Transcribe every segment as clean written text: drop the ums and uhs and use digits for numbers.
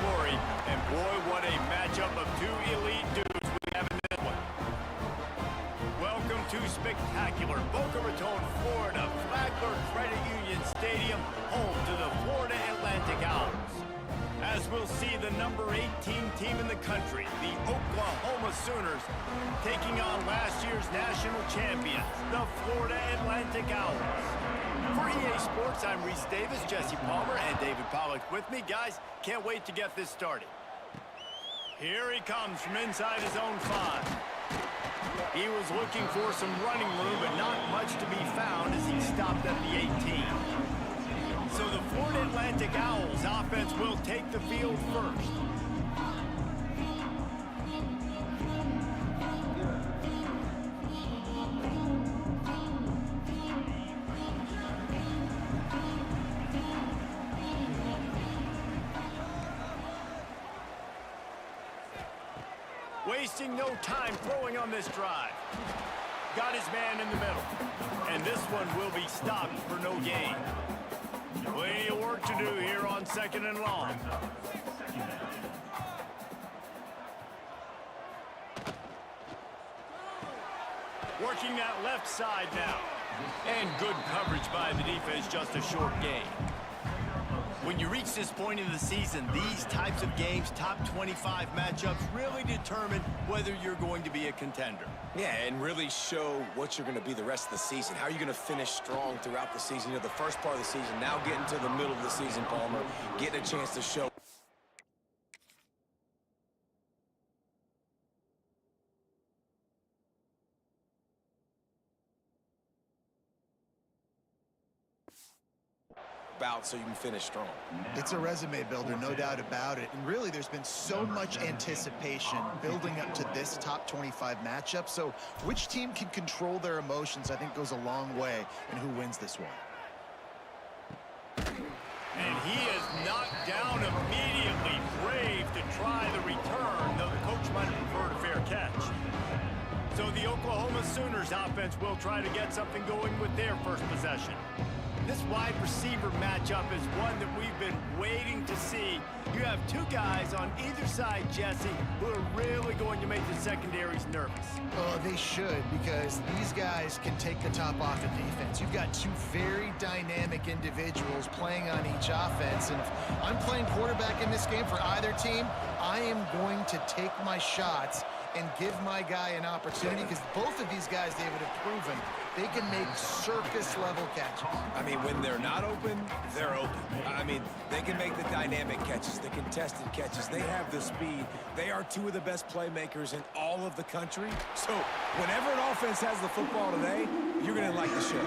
glory. And boy, what a matchup of two elite dudes we have in this one. Welcome to spectacular Boca Raton, Florida, Flagler Credit Union Stadium, home to the Florida Atlantic Owls. As we'll see the number 18 team in the country, the Oklahoma Sooners, taking on last year's national champions, the Florida Atlantic Owls. For EA Sports, I'm Reese Davis, Jesse Palmer, and David Pollack with me. Guys, can't wait to get this started. Here he comes from inside his own 5. He was looking for some running room, but not much to be found as he stopped at the 18. So the Florida Atlantic Owls offense will take the field first. Wasting no time throwing on this drive. Got his man in the middle. And this one will be stopped for no gain. Plenty of work to do here on 2nd and long. Working that left side now. And good coverage by the defense, just a short gain. When you reach this point in the season, these types of games, top 25 matchups, really determine whether you're going to be a contender. Yeah, and really show what you're going to be the rest of the season. How are you going to finish strong throughout the season? You know, the first part of the season, now getting to the middle of the season, Palmer, getting a chance to show. So you can finish strong. It's a resume builder, no doubt about it. And really, there's been so much anticipation building up to this top 25 matchup. So which team can control their emotions, I think, goes a long way in who wins this one. And he is knocked down immediately. Brave to try the return, though the coach might have preferred a fair catch. So the Oklahoma Sooners offense will try to get something going with their first possession. This wide receiver matchup is one that we've been waiting to see. You have two guys on either side, Jesse, who are really going to make the secondaries nervous. Oh, they should, because these guys can take the top off of defense. You've got two very dynamic individuals playing on each offense, and if I'm playing quarterback in this game for either team, I am going to take my shots and give my guy an opportunity, because both of these guys, David, have proven they can make surface-level catches. I mean, when they're not open, they're open. I mean, they can make the dynamic catches, the contested catches. They have the speed. They are two of the best playmakers in all of the country. So whenever an offense has the football today, you're going to like the show.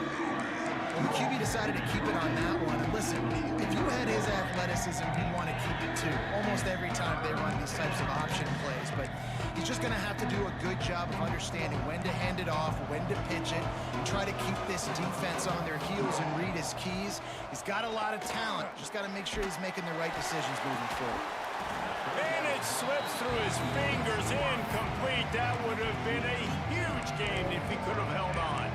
Well, the QB decided to keep it on that one. And listen, if you had his athleticism, you'd want to keep it too. Almost every time they run these types of option plays. But he's just going to have to do a good job of understanding when to hand it off, when to pitch it, and try to keep this defense on their heels and read his keys. He's got a lot of talent. Just got to make sure he's making the right decisions moving forward. And it slips through his fingers, incomplete. That would have been a huge game if he could have held on.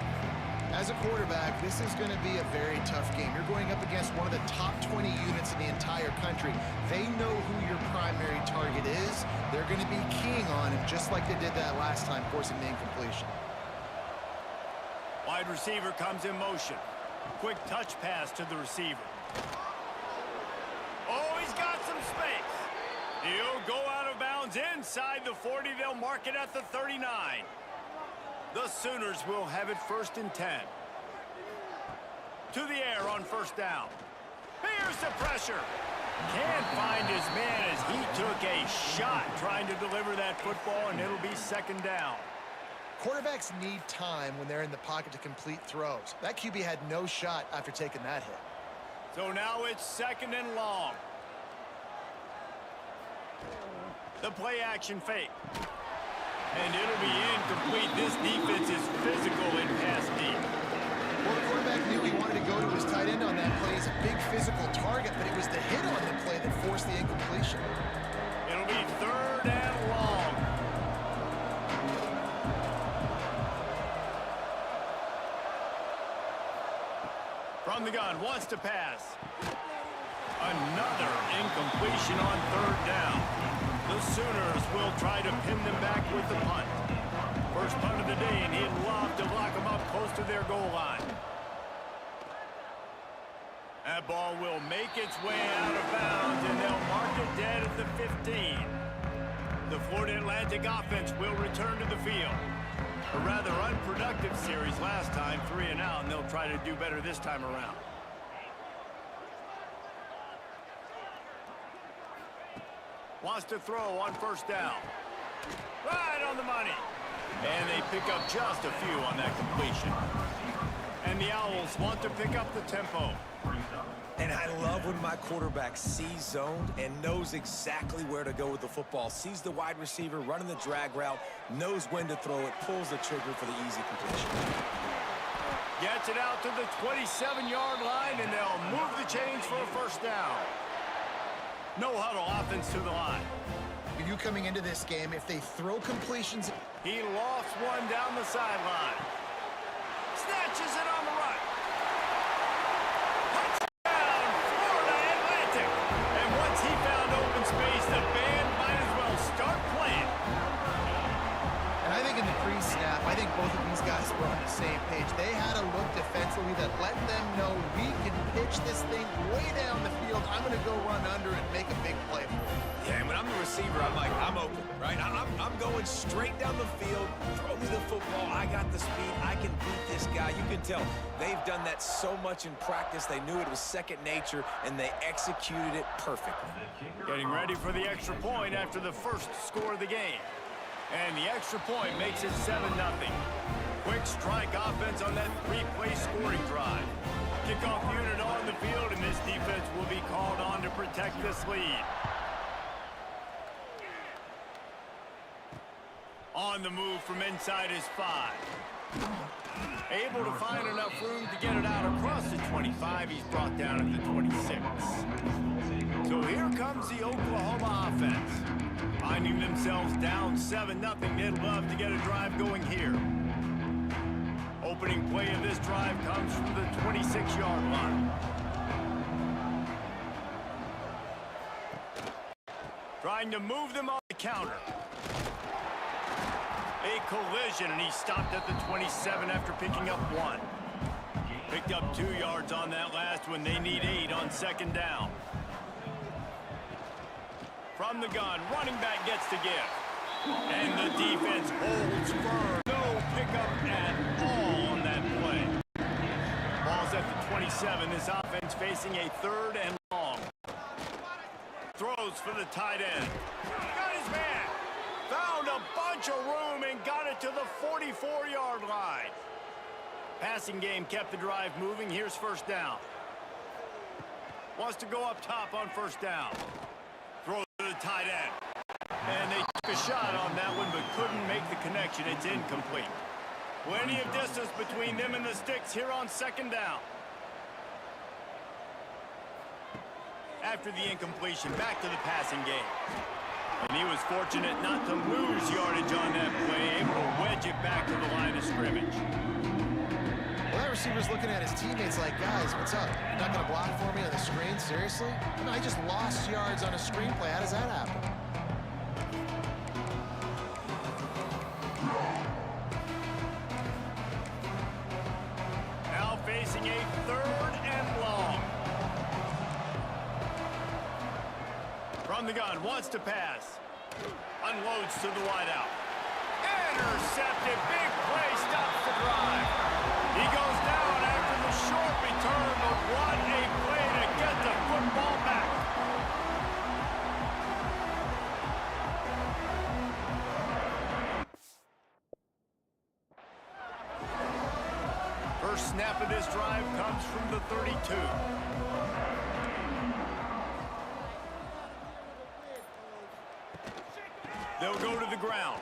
As a quarterback, this is going to be a very tough game. You're going up against one of the top 20 units in the entire country. They know who your primary target is. They're going to be keying on him, just like they did that last time, forcing the incompletion. Wide receiver comes in motion. Quick touch pass to the receiver. Oh, he's got some space. He'll go out of bounds inside the 40. They'll mark it at the 39. The Sooners will have it 1st and 10. To the air on 1st down. Here's the pressure. Can't find his man as he took a shot trying to deliver that football, and it'll be 2nd down. Quarterbacks need time when they're in the pocket to complete throws. That QB had no shot after taking that hit. So now it's 2nd and long. The play action fake. And it'll be incomplete. This defense is physical in pass deep. Well, the quarterback knew he wanted to go to his tight end on that play. He's a big physical target, but it was the hit on the play that forced the incompletion. It'll be 3rd and long. From the gun, wants to pass. Another incompletion on third down. The Sooners will try to pin them back with the punt. First punt of the day, and he'd love to lock them up close to their goal line. That ball will make its way out of bounds, and they'll mark it dead at the 15. The Florida Atlantic offense will return to the field. A rather unproductive series last time, 3 and out, and they'll try to do better this time around. Wants to throw on first down. Right on the money. And they pick up just a few on that completion. And the Owls want to pick up the tempo. And I love when my quarterback sees zoned and knows exactly where to go with the football. Sees the wide receiver running the drag route, knows when to throw it, pulls the trigger for the easy completion. Gets it out to the 27-yard line, and they'll move the chains for a first down. No huddle offense to the line. You coming into this game, if they throw completions... He lofts one down the sideline. Snatches it on the run. Touchdown, Florida Atlantic. And once he found open space, the band might as well start playing. And I think in the pre-snap, I think both of these guys were on the same page. They had a look defensively that let them know we can pitch this thing way down the field. I'm going to go run under and make a big play for it. Yeah, and when I'm the receiver, I'm like, I'm open, right? I'm going straight down the field. Throw me the football. I got the speed. I can beat this guy. You can tell they've done that so much in practice. They knew it was second nature, and they executed it perfectly. Getting ready for the extra point after the first score of the game. And the extra point makes it 7-0. Quick strike offense on that 3-play scoring drive. Kickoff unit on the field, and this defense will be called on to protect this lead. On the move from inside his 5. Able to find enough room to get it out across the 25. He's brought down at the 26. So here comes the Oklahoma offense. Finding themselves down 7-0, they'd love to get a drive going here. Opening play of this drive comes from the 26-yard line. Trying to move them on the counter. A collision, and he stopped at the 27 after picking up 1. Picked up 2 yards on that last one. They need 8 on second down. From the gun, running back gets to give. And the defense holds firm. No pickup at all on that play. Ball's at the 27. This offense facing a 3rd and long. Throws for the tight end. Got his man. Found a bunch of room and got it to the 44-yard line. Passing game kept the drive moving. Here's first down. Wants to go up top on first down. Throw to the tight end. And they took a shot on that one, but couldn't make the connection. It's incomplete. Plenty of distance between them and the sticks here on second down. After the incompletion, back to the passing game. And he was fortunate not to lose yardage on that play, able to wedge it back to the line of scrimmage. Well, that receiver's looking at his teammates like, guys, what's up? You're not going to block for me on the screen? Seriously? I mean, I just lost yards on a screen play. How does that happen? Now facing a 3rd and long. From the gun, wants to pass. Unloads to the wideout. Intercepted. Big play, stops the drive. He goes down after the short return, but what a play to get the football back. First snap of this drive comes from the 32. They'll go to the ground.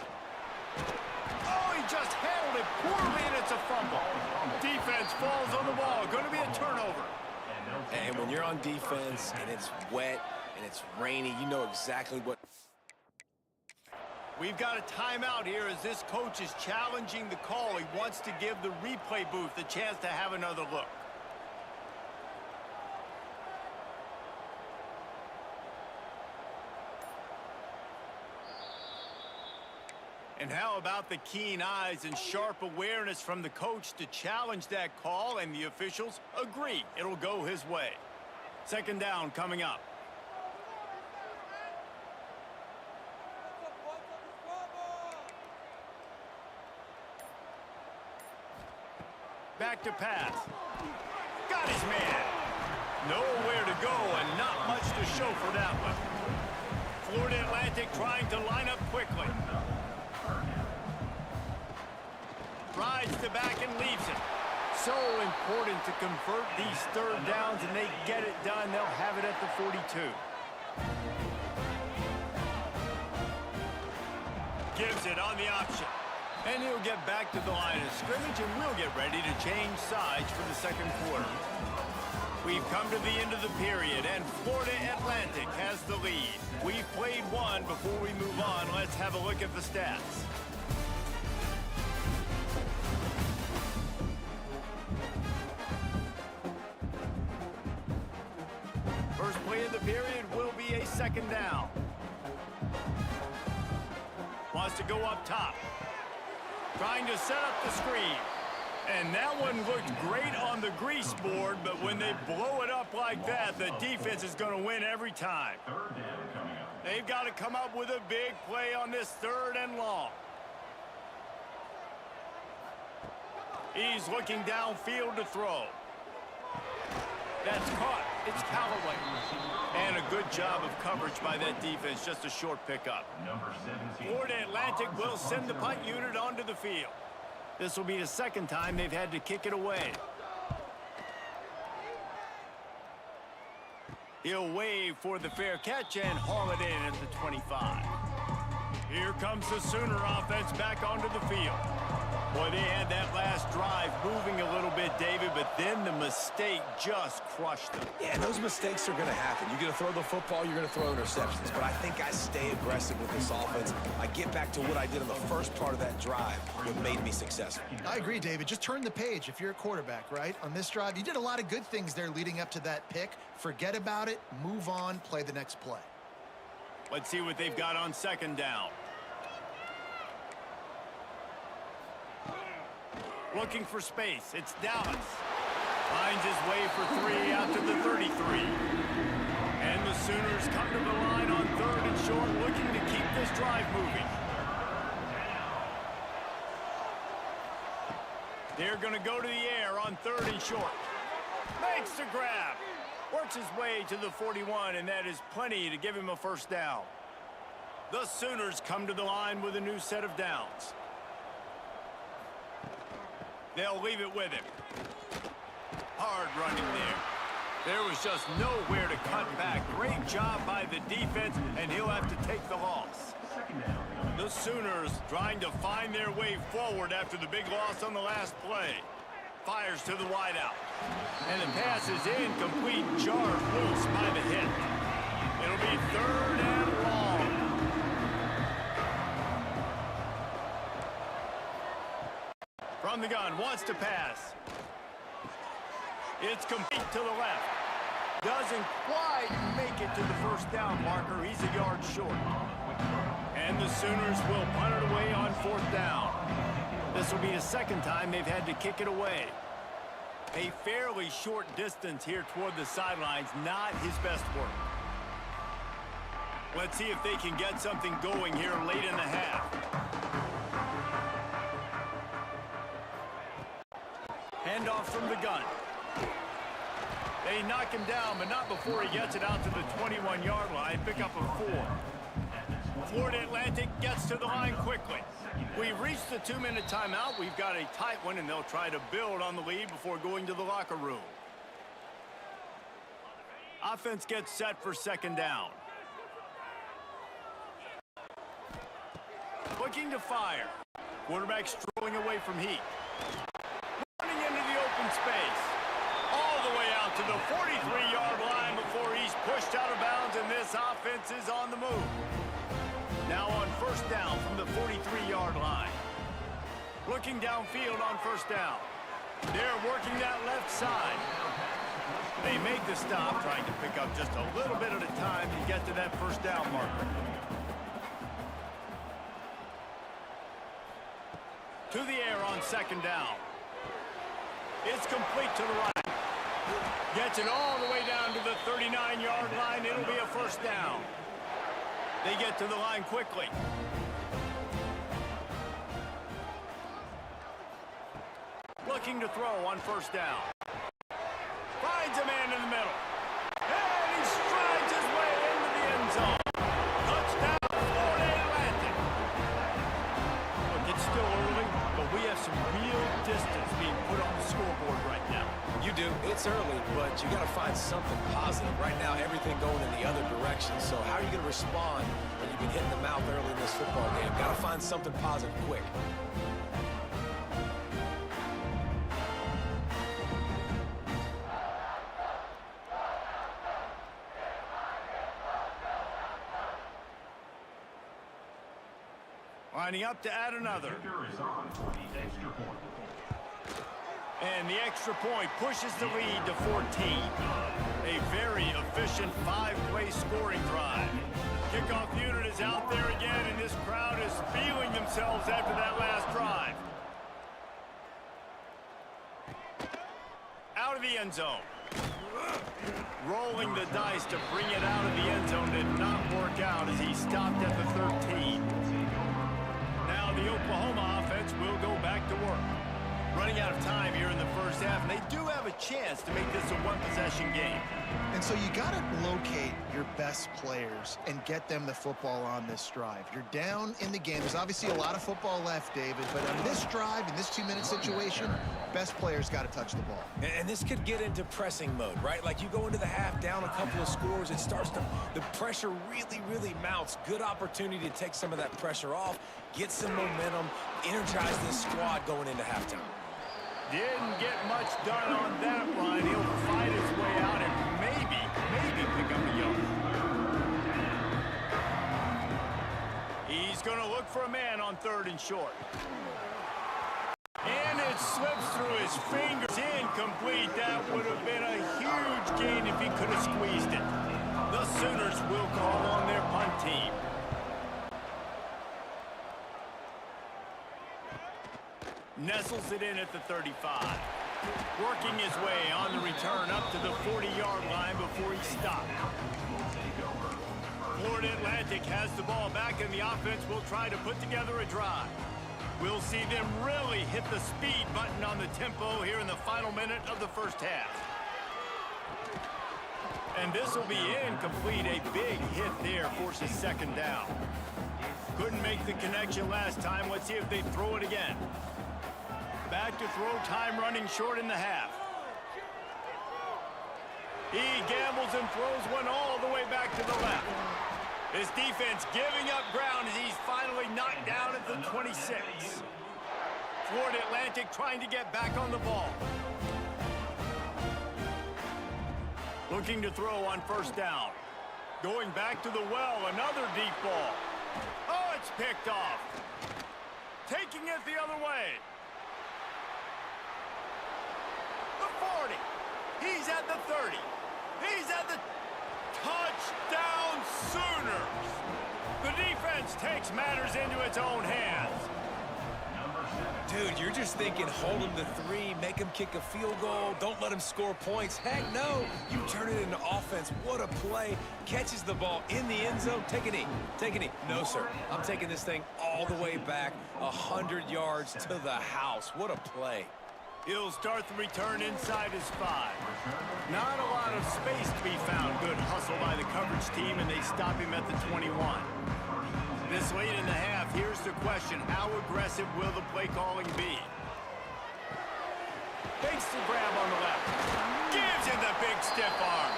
Oh, he just handled it poorly, and it's a fumble. Defense falls on the ball. Going to be a turnover. And when you're on defense and it's wet and it's rainy, you know exactly what... We've got a timeout here as this coach is challenging the call. He wants to give the replay booth a chance to have another look. And how about the keen eyes and sharp awareness from the coach to challenge that call, and the officials agree it'll go his way. Second down coming up. Back to pass. Got his man. Nowhere to go and not much to show for that one. Florida Atlantic trying to line up quickly. Rides the back and leaves it. So important to convert these third downs, and they get it done. They'll have it at the 42. Gives it on the option. And he'll get back to the line of scrimmage, and we'll get ready to change sides for the second quarter. We've come to the end of the period, and Florida Atlantic has the lead. We've played one. Before we move on, let's have a look at the stats. First play of the period will be a second down. Wants to go up top. Trying to set up the screen. And that one looked great on the grease board, but when they blow it up like that, the defense is going to win every time. They've got to come up with a big play on this third and long. He's looking downfield to throw. That's caught. It's Callaway. And a good job of coverage by that defense. Just a short pickup. Florida Atlantic will send the punt unit onto the field. This will be the second time they've had to kick it away. He'll wave for the fair catch and haul it in at the 25. Here comes the Sooner offense back onto the field. Boy, they had that last drive moving a little bit, David, but then the mistake just crushed them. Yeah, those mistakes are going to happen. You're going to throw the football, you're going to throw interceptions. But I think I stay aggressive with this offense. I get back to what I did in the first part of that drive. It made me successful. I agree, David. Just turn the page if you're a quarterback, right? On this drive, you did a lot of good things there leading up to that pick. Forget about it, move on, play the next play. Let's see what they've got on second down. Looking for space. It's Dallas. Finds his way for three out to the 33. And the Sooners come to the line on third and short, looking to keep this drive moving. They're going to go to the air on third and short. Makes the grab. Works his way to the 41, and that is plenty to give him a first down. The Sooners come to the line with a new set of downs. They'll leave it with him. Hard running there. There was just nowhere to cut back. Great job by the defense, and he'll have to take the loss. The Sooners trying to find their way forward after the big loss on the last play. Fires to the wideout. And the pass is incomplete. Jarred loose by the hit. It'll be third and long. From the gun, wants to pass. It's complete to the left. Doesn't quite make it to the first down marker. He's a yard short. And the Sooners will punt it away on fourth down. This will be the second time they've had to kick it away. A fairly short distance here toward the sidelines, not his best work. Let's see if they can get something going here late in the half. Handoff from the gun. They knock him down, but not before he gets it out to the 21-yard line. Pick up a 4. Florida Atlantic gets to the line quickly. We've reached the 2-minute timeout. We've got a tight one, and they'll try to build on the lead before going to the locker room. Offense gets set for second down. Looking to fire. Quarterback strolling away from heat. Running into the open space. All the way out to the 43-yard line before he's pushed out of bounds, and this offense is on the move. Now on first down from the 43-yard line. Looking downfield on first down. They're working that left side. They make the stop, trying to pick up just a little bit at a time to get to that first down marker. second down. It's complete to the right. Gets it all the way down to the 39-yard line. It'll be a first down. They get to the line quickly. Looking to throw on first down. Finds a man in the middle. And he strides his way into the end zone. Touchdown, Florida Atlantic. Look, it's still early, but we have some real distance being put on the scoreboard right now. You do. It's early, but you got to find something positive. Right now, everything going in the other direction. So how are you going to respond when you've been hitting the mouth early in this football game? Got to find something positive quick. Lining up to add another. And the extra point pushes the lead to 14. A very efficient five-play scoring drive. Kickoff unit is out there again, and this crowd is feeling themselves after that last drive. Out of the end zone. Rolling the dice to bring it out of the end zone did not work out as he stopped at the 13. Now the Oklahoma offense will go back to work. Running out of time here in the first half, and they do have a chance to make this a one-possession game. And so you got to locate your best players and get them the football on this drive. You're down in the game. There's obviously a lot of football left, David, but on this drive, in this two-minute situation, best players got to touch the ball. And this could get into pressing mode, right? Like you go into the half down a couple of scores, it starts to, the pressure really mounts. Good opportunity to take some of that pressure off, get some momentum, energize this squad going into halftime. Didn't get much done on that run. He'll fight his way out and maybe pick up a yard. He's going to look for a man on third and short. And it slips through his fingers. Incomplete. That would have been a huge gain if he could have squeezed it. The Sooners will call on their punt team. Nestles it in at the 35. Working his way on the return up to the 40-yard line before he stopped. Florida Atlantic has the ball back, and the offense will try to put together a drive. We'll see them really hit the speed button on the tempo here in the final minute of the first half. And this will be incomplete. A big hit there forces second down. Couldn't make the connection last time. Let's see if they throw it again. Back to throw, time running short in the half. He gambles and throws one all the way back to the left. His defense giving up ground as he's finally knocked down at the 26. Florida Atlantic trying to get back on the ball. Looking to throw on first down. Going back to the well, another deep ball. Oh, it's picked off. Taking it the other way. The 40. He's at the 30. He's at the touchdown Sooners. The defense takes matters into its own hands. Dude, you're just thinking hold him to 3, make him kick a field goal, don't let him score points. Heck no, you turn it into offense. What a play. Catches the ball in the end zone. Take a knee. Take a knee. No, sir. I'm taking this thing all the way back 100 yards to the house. What a play. He'll start the return inside his 5. Not a lot of space to be found. Good hustle by the coverage team, and they stop him at the 21. This late in the half, here's the question. How aggressive will the play calling be? Fakes the grab on the left. Gives him the big stiff arm.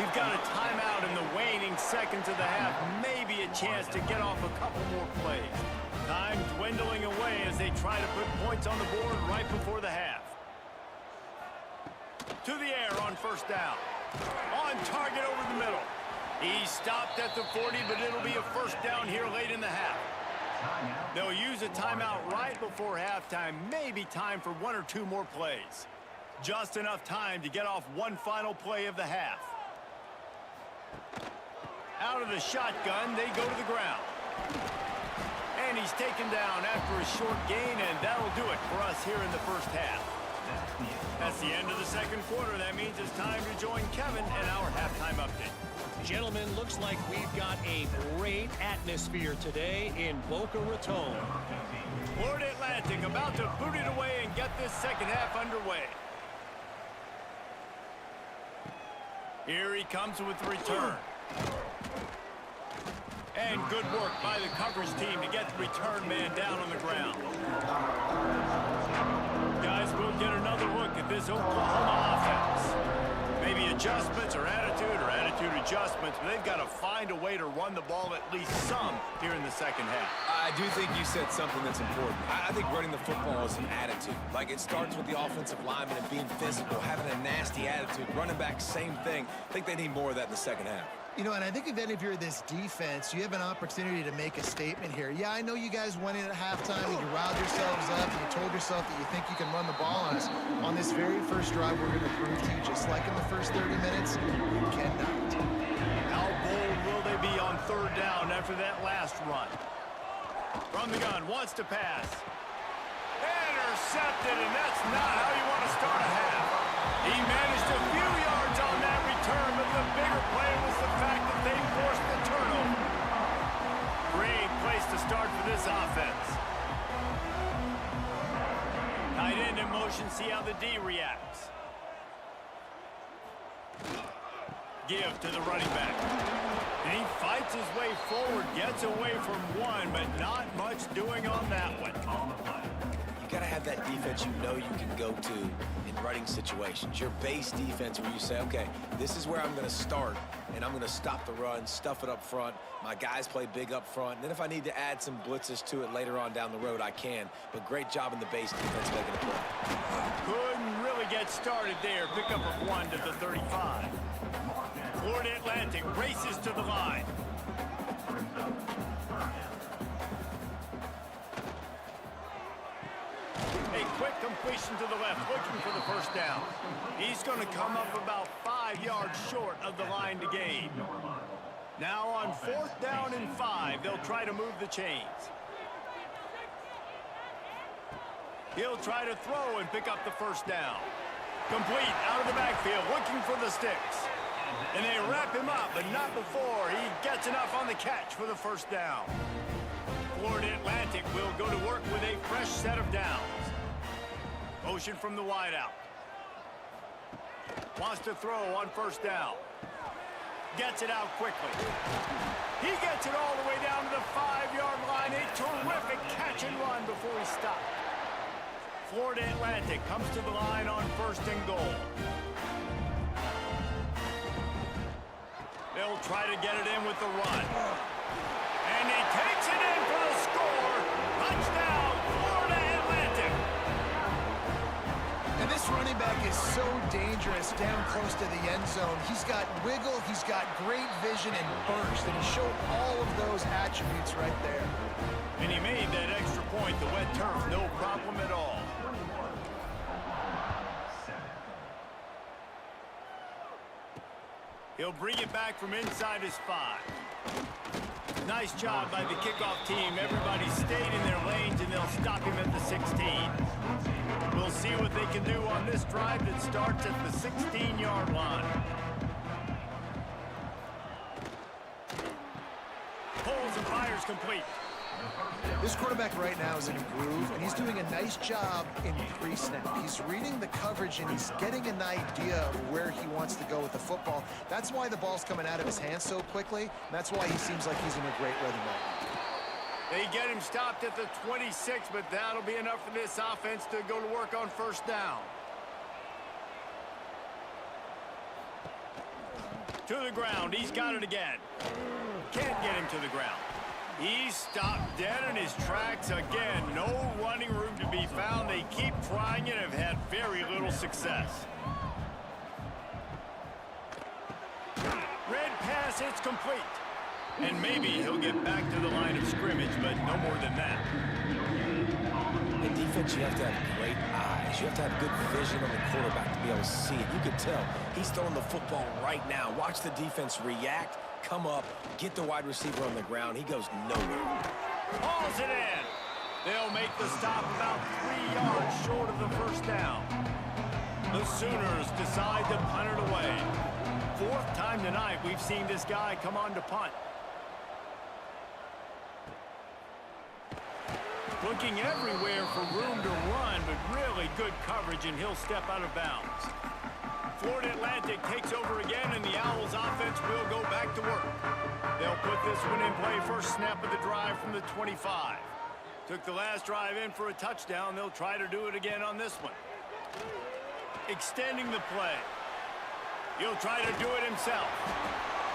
We've got a timeout in the waning seconds of the half. Maybe a chance to get off a couple more plays. Time dwindling away as they try to put points on the board right before the half. To the air on first down. On target over the middle. He stopped at the 40, but it'll be a first down here late in the half. They'll use a timeout right before halftime. Maybe time for 1 or 2 more plays. Just enough time to get off one final play of the half. Out of the shotgun, they go to the ground. And he's taken down after a short gain, and that'll do it for us here in the first half. That's the end of the second quarter. That means it's time to join Kevin and our halftime update. Gentlemen, looks like we've got a great atmosphere today in Boca Raton. Florida Atlantic about to boot it away and get this second half underway. Here he comes with the return. And good work by the coverage team to get the return man down on the ground. Guys, we'll get another look at this Oklahoma offense. Maybe adjustments or attitude adjustments, but they've got to find a way to run the ball at least some here in the second half. I do think you said something that's important. I think running the football is an attitude. Like, it starts with the offensive lineman and being physical, having a nasty attitude. Running back, same thing. I think they need more of that in the second half. You know, and I think if you're this defense, you have an opportunity to make a statement here. Yeah, I know you guys went in at halftime and you riled yourselves up and you told yourself that you think you can run the ball on us. On this very first drive, we're going to prove to you, just like in the first 30 minutes, you cannot. How bold will they be on third down after that last run? From the gun, wants to pass. Intercepted, and that's not how you want to start a half. He managed a few yards on that return, but the bigger play was the fact that they forced the turnover. Great place to start for this offense. Tight end in motion, see how the D reacts. Give to the running back. And he fights his way forward, gets away from one, but not much doing on that one. You got to have that defense you know you can go to in running situations. Your base defense where you say, okay, this is where I'm going to start, and I'm going to stop the run, stuff it up front. My guys play big up front. And then if I need to add some blitzes to it later on down the road, I can. But great job in the base defense making a play. Couldn't really get started there. Pick up a 1 to the 35. Florida Atlantic races to the line. A quick completion to the left, looking for the first down. He's going to come up about 5 yards short of the line to gain. Now on fourth down and 5, they'll try to move the chains. He'll try to throw and pick up the first down. Complete out of the backfield, looking for the sticks. And they wrap him up, but not before he gets enough on the catch for the first down. Florida Atlantic will go to work with a fresh set of downs. Motion from the wideout. Wants to throw on first down. Gets it out quickly. He gets it all the way down to the 5-yard line. A terrific catch and run before he stopped. Florida Atlantic comes to the line on first and goal. They'll try to get it in with the run. And he takes it in for the score. Touchdown, Florida Atlantic. And this running back is so dangerous down close to the end zone. He's got wiggle, he's got great vision and burst, and he showed all of those attributes right there. And he made that extra point, the wet turf, no problem at all. He'll bring it back from inside his 5. Nice job by the kickoff team. Everybody stayed in their lanes, and they'll stop him at the 16. We'll see what they can do on this drive that starts at the 16-yard line. Pulls and fires complete. This quarterback right now is in a groove, and he's doing a nice job in pre-snap. He's reading the coverage, and he's getting an idea of where he wants to go with the football. That's why the ball's coming out of his hands so quickly, and that's why he seems like he's in a great rhythm right now. They get him stopped at the 26, but that'll be enough for this offense to go to work on first down. To the ground. He's got it again. Can't get him to the ground. He's stopped dead in his tracks again. No running room to be found. They keep trying it and have had very little success. Red pass, it's complete. And maybe he'll get back to the line of scrimmage, but no more than that. In defense, you have to have great eyes. You have to have good vision on the quarterback to be able to see it. You can tell he's throwing the football right now. Watch the defense react, come up, get the wide receiver on the ground. He goes nowhere. Hauls it in. They'll make the stop about 3 yards short of the first down. The Sooners decide to punt it away. 4th time tonight we've seen this guy come on to punt. Looking everywhere for room to run, but really good coverage, and he'll step out of bounds. Florida Atlantic takes over again, and the Owls offense will go back to work. They'll put this one in play first snap of the drive from the 25. Took the last drive in for a touchdown. They'll try to do it again on this one. Extending the play. He'll try to do it himself.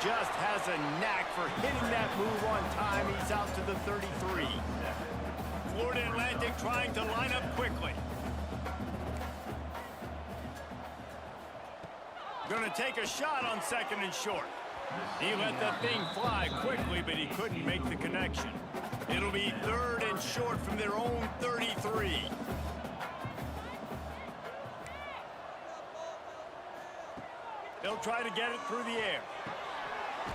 Just has a knack for hitting that move on time. He's out to the 33. Florida Atlantic trying to line up quickly. Gonna take a shot on 2nd and short. He let that thing fly quickly, but he couldn't make the connection. It'll be 3rd and short from their own 33. They'll try to get it through the air.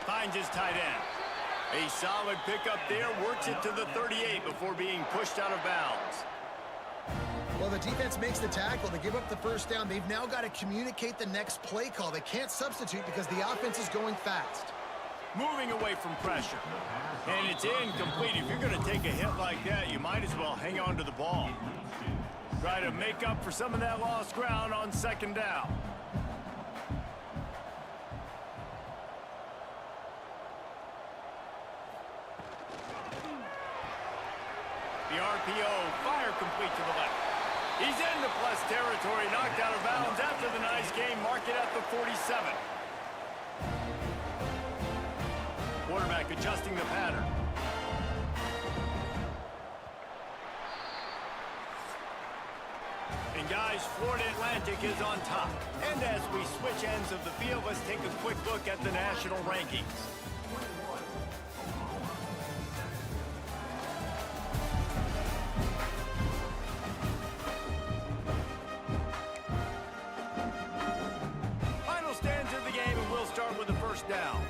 Finds his tight end. A solid pickup there, works it to the 38 before being pushed out of bounds. Well, the defense makes the tackle. They give up the first down. They've now got to communicate the next play call. They can't substitute because the offense is going fast. Moving away from pressure. And it's incomplete. If you're going to take a hit like that, you might as well hang on to the ball. Try to make up for some of that lost ground on 2nd down. The RPO, fire complete to the left. He's into plus territory, knocked out of bounds after the nice game. Mark it at the 47. Quarterback adjusting the pattern. And guys, Florida Atlantic is on top. And as we switch ends of the field, let's take a quick look at the national rankings. Start with the first down.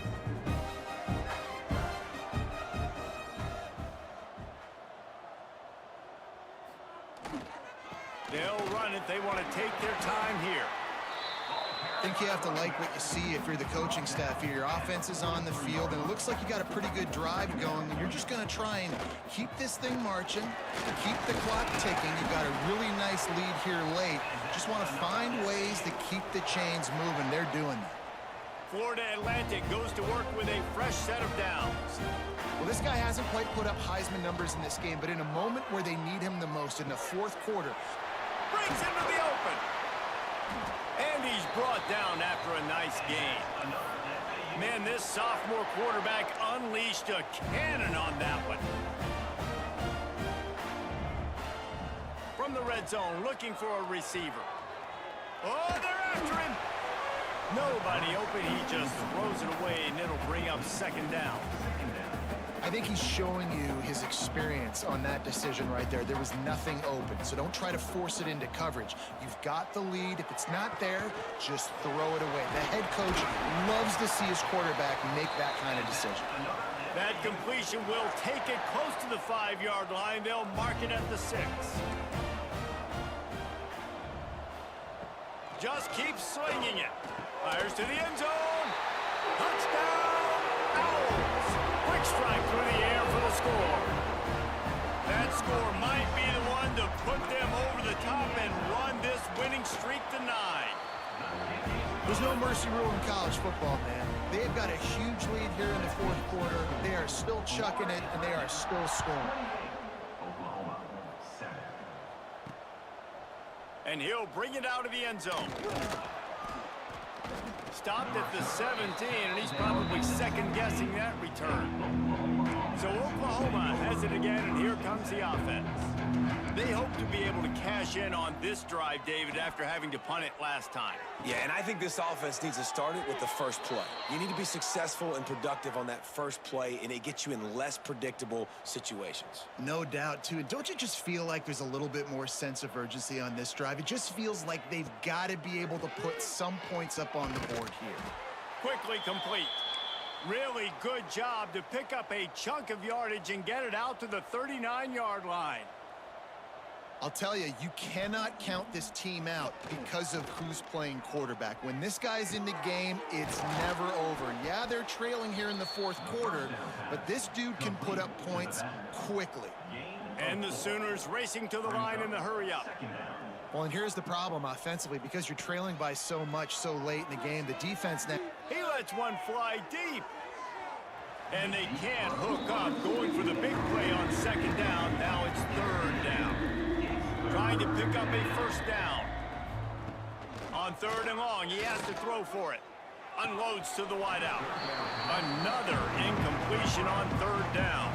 They'll run it. They want to take their time here. I think you have to like what you see if you're the coaching staff here. Your offense is on the field, and it looks like you got a pretty good drive going, and you're just going to try and keep this thing marching, keep the clock ticking. You've got a really nice lead here late. Just want to find ways to keep the chains moving. They're doing that. Florida Atlantic goes to work with a fresh set of downs. Well, this guy hasn't quite put up Heisman numbers in this game, but in a moment where they need him the most, in the 4th quarter. Brings him to the open. And he's brought down after a nice game. Man, this sophomore quarterback unleashed a cannon on that one. From the red zone, looking for a receiver. Oh, they're after him. Nobody open, he just throws it away, and it'll bring up 2nd down. I think he's showing you his experience on that decision right there. There was nothing open, so don't try to force it into coverage. You've got the lead. If it's not there, just throw it away. The head coach loves to see his quarterback make that kind of decision. That completion will take it close to the 5-yard line. They'll mark it at the 6. Just keep swinging it. Fires to the end zone. Touchdown, Owls. Quick strike through the air for the score. That score might be the one to put them over the top and run this winning streak to 9. There's no mercy rule in college football, man. They've got a huge lead here in the 4th quarter. They are still chucking it, and they are still scoring. And he'll bring it out of the end zone. Stopped at the 17, and he's probably second-guessing that return. So Oklahoma has it again, and here comes the offense. They hope to be able to cash in on this drive, David, after having to punt it last time. Yeah, and I think this offense needs to start it with the first play. You need to be successful and productive on that first play, and it gets you in less predictable situations. No doubt, too. And don't you just feel like there's a little bit more sense of urgency on this drive? It just feels like they've got to be able to put some points up on the board here. Quickly complete. Really good job to pick up a chunk of yardage and get it out to the 39-yard line. I'll tell you, you cannot count this team out because of who's playing quarterback. When this guy's in the game, it's never over. Yeah, they're trailing here in the fourth quarter, but this dude can put up points quickly. And the Sooners racing to the line in the hurry-up. Well, and here's the problem offensively. Because you're trailing by so much so late in the game, the defense now... He lets one fly deep. And they can't hook up, going for the big play on second down. Now it's third down. Trying to pick up a first down. On third and long, he has to throw for it. Unloads to the wideout. Another incompletion on third down.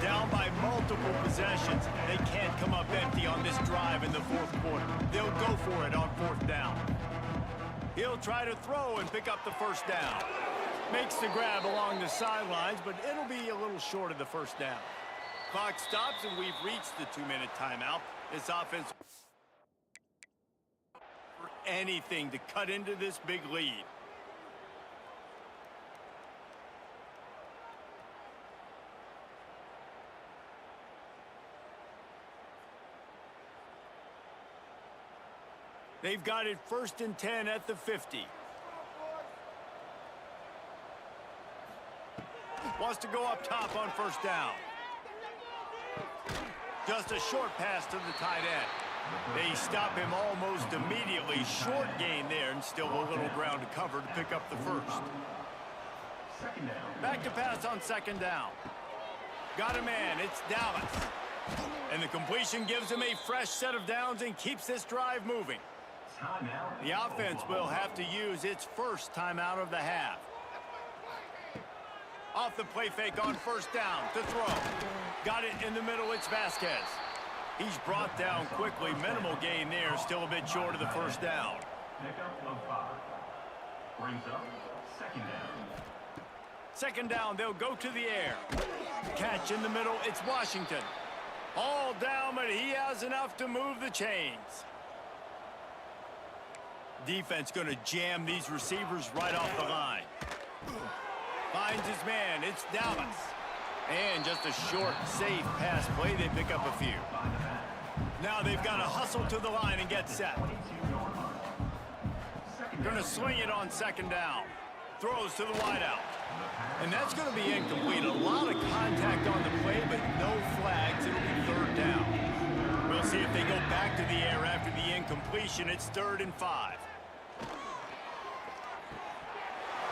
Down by multiple possessions. They can't come up empty on this drive in the fourth quarter. They'll go for it on fourth down. He'll try to throw and pick up the first down. Makes the grab along the sidelines, but it'll be a little short of the first down. Clock stops, and we've reached the 2-minute timeout. This offense for anything to cut into this big lead. They've got it 1st and 10 at the 50. Wants to go up top on first down. Just a short pass to the tight end. They stop him almost immediately. Short gain there, and still a little ground to cover to pick up the first. Back to pass on second down. Got a man. It's Dallas. And the completion gives him a fresh set of downs and keeps this drive moving. The offense will have to use its first timeout of the half. Off the play fake on first down to throw. Got it in the middle, it's Vasquez. He's brought down quickly. Minimal gain there, still a bit short of the first down. Pickup of 5. Brings up second down. Second down, they'll go to the air. Catch in the middle, it's Washington. All down, but he has enough to move the chains. Defense going to jam these receivers right off the line. Finds his man. It's Dallas. And just a short, safe pass play. They pick up a few. Now they've got to hustle to the line and get set. Going to swing it on second down. Throws to the wideout. And that's going to be incomplete. A lot of contact on the play, but no flags. It'll be third down. We'll see if they go back to the air after the incompletion. It's 3rd and 5.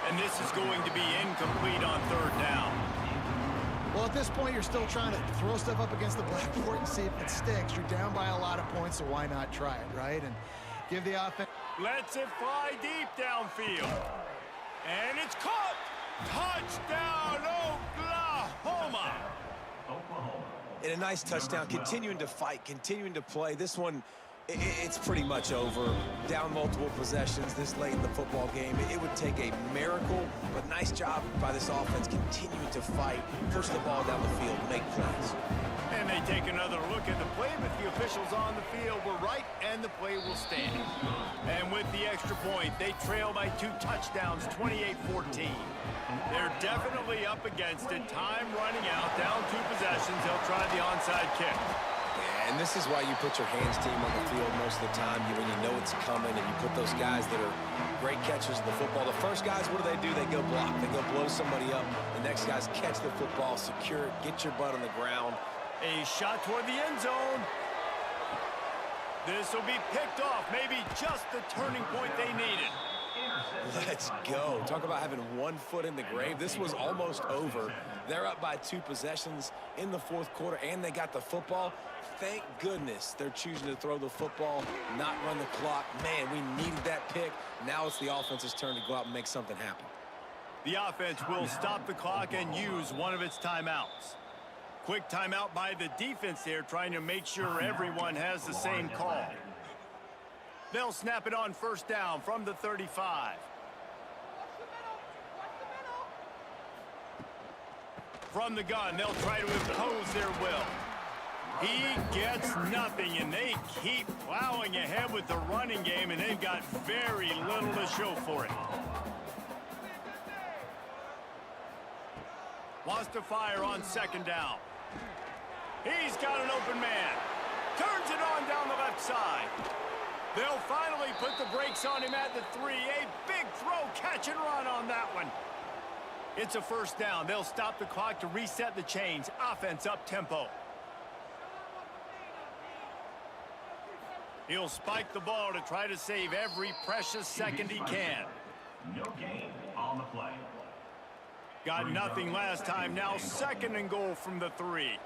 And this is going to be incomplete on third down. Well, at this point, you're still trying to throw stuff up against the blackboard and see if it sticks. You're down by a lot of points, so why not try it, right? And give the offense... Lets it fly deep downfield. And it's caught! Touchdown, Oklahoma! And a nice touchdown, continuing to fight, continuing to play. This one, it's pretty much over. Down multiple possessions this late in the football game. It would take a miracle, but nice job by this offense continuing to fight, push the ball down the field, make plays. And they take another look at the play, but the officials on the field were right, and the play will stand. And with the extra point, they trail by 2 touchdowns, 28-14. They're definitely up against it. Time running out, down 2 possessions. They'll try the onside kick. And this is why you put your hands team on the field most of the time. When you know it's coming, and you put those guys that are great catchers of the football. The first guys, what do? They go block. They go blow somebody up. The next guys catch the football, secure it, get your butt on the ground. A shot toward the end zone. This will be picked off. Maybe just the turning point they needed. Let's go. Talk about having 1 foot in the grave. This was almost over. They're up by 2 possessions in the fourth quarter, and they got the football. Thank goodness they're choosing to throw the football, not run the clock. Man, we needed that pick. Now it's the offense's turn to go out and make something happen. The offense will stop the clock and use one of its timeouts. Quick timeout by the defense there, trying to make sure everyone has the same call. They'll snap it on first down from the 35. From the gun, they'll try to impose their will. He gets nothing, and they keep plowing ahead with the running game, and they've got very little to show for it. Wants to fire on second down. He's got an open man. Turns it on down the left side. They'll finally put the brakes on him at the 3. A big throw, catch and run on that one. It's a first down. They'll stop the clock to reset the chains. Offense up tempo. He'll spike the ball to try to save every precious second he can. No gain on the play. Got nothing last time. Now second and goal from the 3.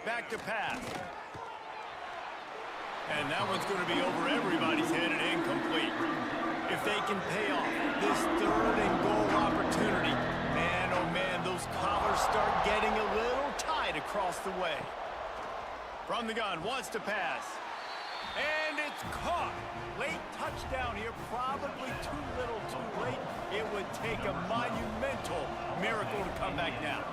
Back to pass. And that one's going to be over everybody's head and incomplete. If they can pay off this third and goal opportunity, man, oh man, those collars start getting a little tight across the way. From the gun, wants to pass. And it's caught. Late touchdown here, probably too little too late. It would take a monumental miracle to come back now.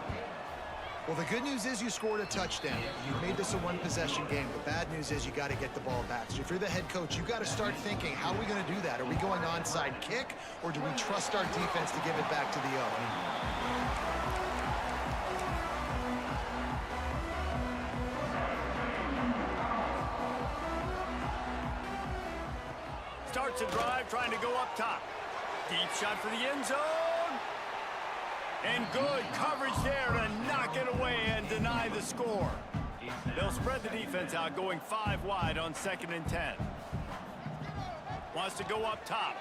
Well, the good news is you scored a touchdown. You made this a one-possession game. The bad news is you got to get the ball back. So if you're the head coach, you got to start thinking, how are we going to do that? Are we going onside kick, or do we trust our defense to give it back to the O? Starts a drive, trying to go up top. Deep shot for the end zone. And good coverage there to knock it away and deny the score. They'll spread the defense out, going 5 wide on 2nd and 10. Wants to go up top.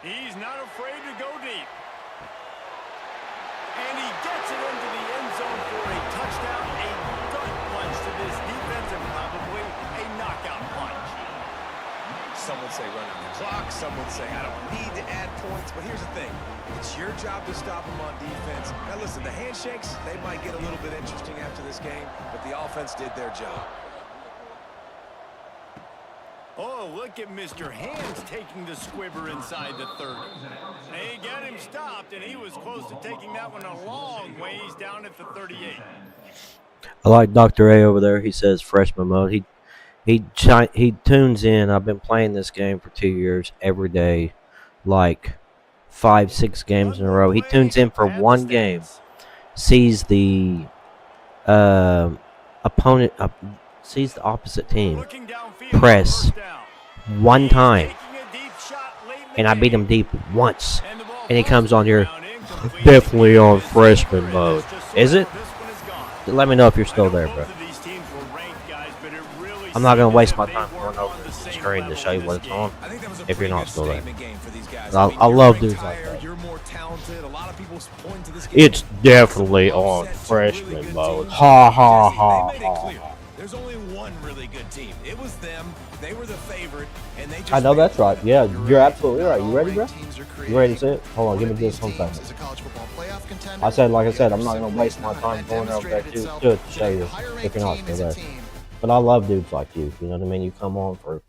He's not afraid to go deep. And he gets it into the end zone for a touchdown, a gut punch to this defense, and probably a knockout punch. Some would say running the clock. Some would say I don't need to add points. But here's the thing. It's your job to stop them on defense. Now, listen, the handshakes, they might get a little bit interesting after this game, but the offense did their job. Oh, look at Mr. Hands taking the squibber inside the 30. They got him stopped, and he was close to taking that one a long ways down at the 38. I like Dr. A over there. He says freshman mode. He tunes in. I've been playing this game for 2 years every day, like 5-6 games in a row. He tunes in for one game, sees the opponent, sees the opposite team press one time, and I beat him deep once, and he comes on here, definitely on freshman mode. Is it? Let me know if you're still there, bro. I'm not going to waste my time going over the screen to show you what it's on if you're not still there. I love dudes like that. It's definitely on freshman mode. Ha ha ha ha. There's only one really good team. It was them. They were the favorite, and they just I know that's right. Yeah, you're absolutely right. You ready, bro? You ready to see it? Hold on, give me just 1 second. Like I said, I'm not going to waste my time going over there to show you if you're not still there. But I love dudes like you. You know what I mean? You come on for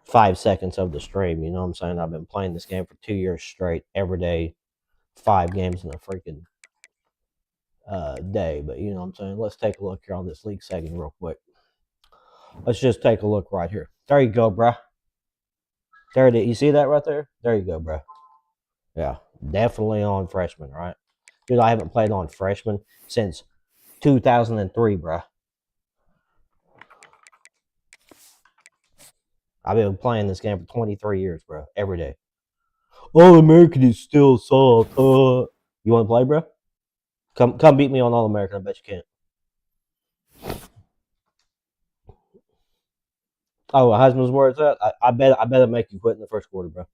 5 seconds of the stream. You know what I'm saying? I've been playing this game for 2 years straight, every day, 5 games in a freaking day. But you know what I'm saying? Let's take a look here on this league segment real quick. Let's just take a look right here. There you go, bruh. There it is. You see that right there? There you go, bruh. Yeah, definitely on freshman, right? Dude, I haven't played on freshman since 2003, bruh. I've been playing this game for 23 years, bro. Every day. All American is still soft. You want to play, bro? Come beat me on All American. I bet you can't. Oh, Heisman's where it's at. I bet it make you quit in the first quarter, bro.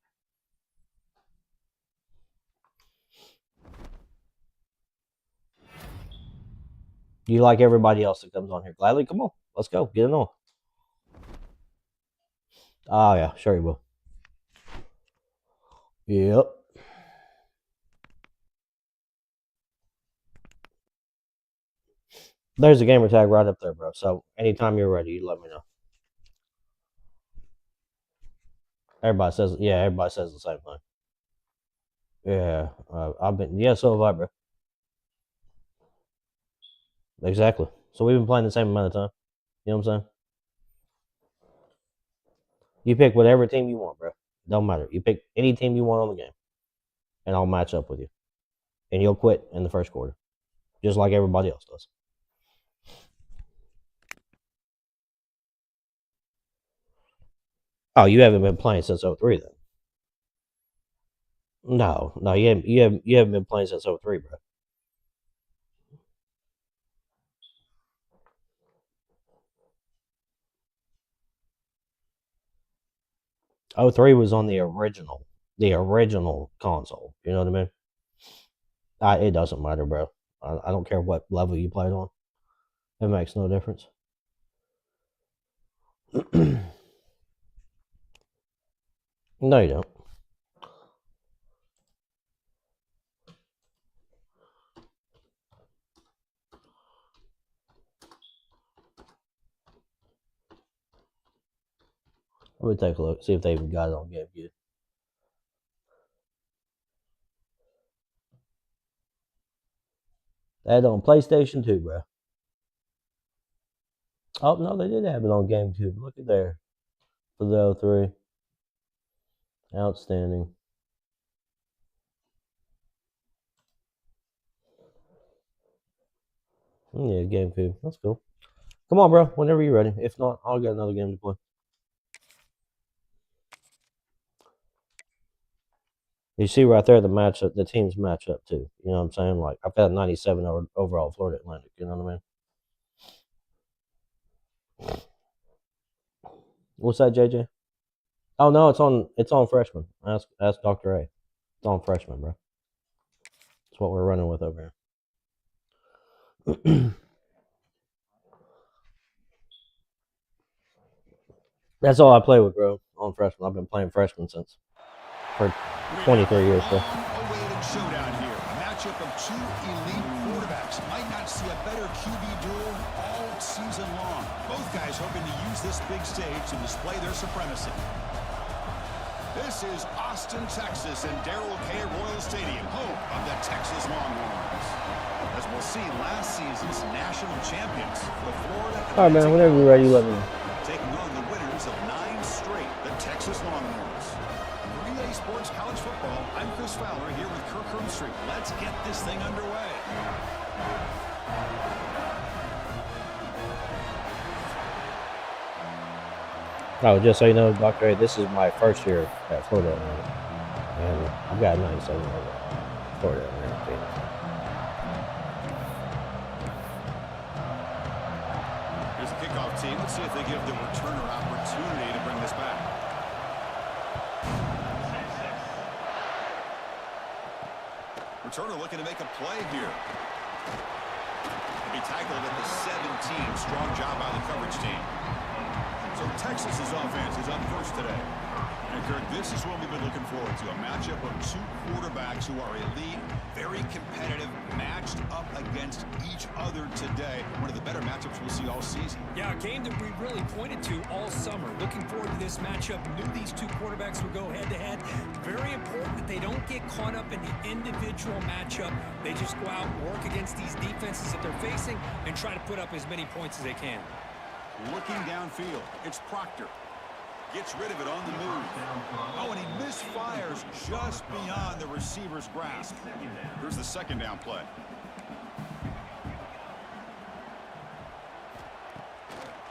You like everybody else that comes on here. Gladly, come on. Let's go. Get it on. Oh, yeah. Sure you will. Yep. There's a gamer tag right up there, bro. So anytime you're ready, you let me know. Everybody says the same thing. Yeah. So have I, bro. Exactly. So we've been playing the same amount of time. You know what I'm saying? You pick whatever team you want, bro. Don't matter. You pick any team you want on the game, and I'll match up with you. And you'll quit in the first quarter, just like everybody else does. Oh, you haven't been playing since 03 then? No, you haven't been playing since 03, bro. '03 was on the original console. You know what I mean? It doesn't matter, bro. I don't care what level you played on. It makes no difference. No, you don't. Let me take a look, see if they even got it on GameCube. They had it on PlayStation 2, bro. Oh, no, they did have it on GameCube. Look at there. For the 03. Outstanding. Yeah, GameCube. That's cool. Come on, bro. Whenever you're ready. If not, I'll get another game to play. You see right there the teams match up too. You know what I'm saying? Like, I've got a 97 overall Florida Atlantic. You know what I mean? What's that, JJ? Oh no, it's on freshman. Ask Dr. A. It's on freshman, bro. That's what we're running with over here. That's all I play with, bro. On freshman. I've been playing freshman for 23 years, bro. Awaited showdown here. A matchup of two elite quarterbacks. Might not see a better QB duel all season long. Both guys hoping to use this big stage to display their supremacy. This is Austin, Texas, and Darrell K. Royal Stadium, home of the Texas Longhorns. As we'll see, last season's national champions, the Florida. All right, man. Whenever you're ready, let me know. Taking on the winners of 9 straight, the Texas Longhorns. Relay Sports College Football. I'm Chris Fowler here with Kirk Herbstreit. Let's get this thing underway. Oh, just so you know, Dr. A, this is my first year at Florida Atlantic. And I've got 97 over Florida Atlantic team. Here's the kickoff team. Let's see if they give the returner opportunity to bring this back. Returner looking to make a play here. He'll be tackled at the 17. Strong job by the coverage team. So Texas's offense is up first today. And Kirk, this is what we've been looking forward to. A matchup of two quarterbacks who are elite, very competitive, matched up against each other today. One of the better matchups we'll see all season. Yeah, a game that we really pointed to all summer. Looking forward to this matchup. Knew these two quarterbacks would go head-to-head. Very important that they don't get caught up in the individual matchup. They just go out and work against these defenses that they're facing and try to put up as many points as they can. Looking downfield, it's Proctor. Gets rid of it on the move. Oh, and he misfires just beyond the receiver's grasp. Here's the second down play.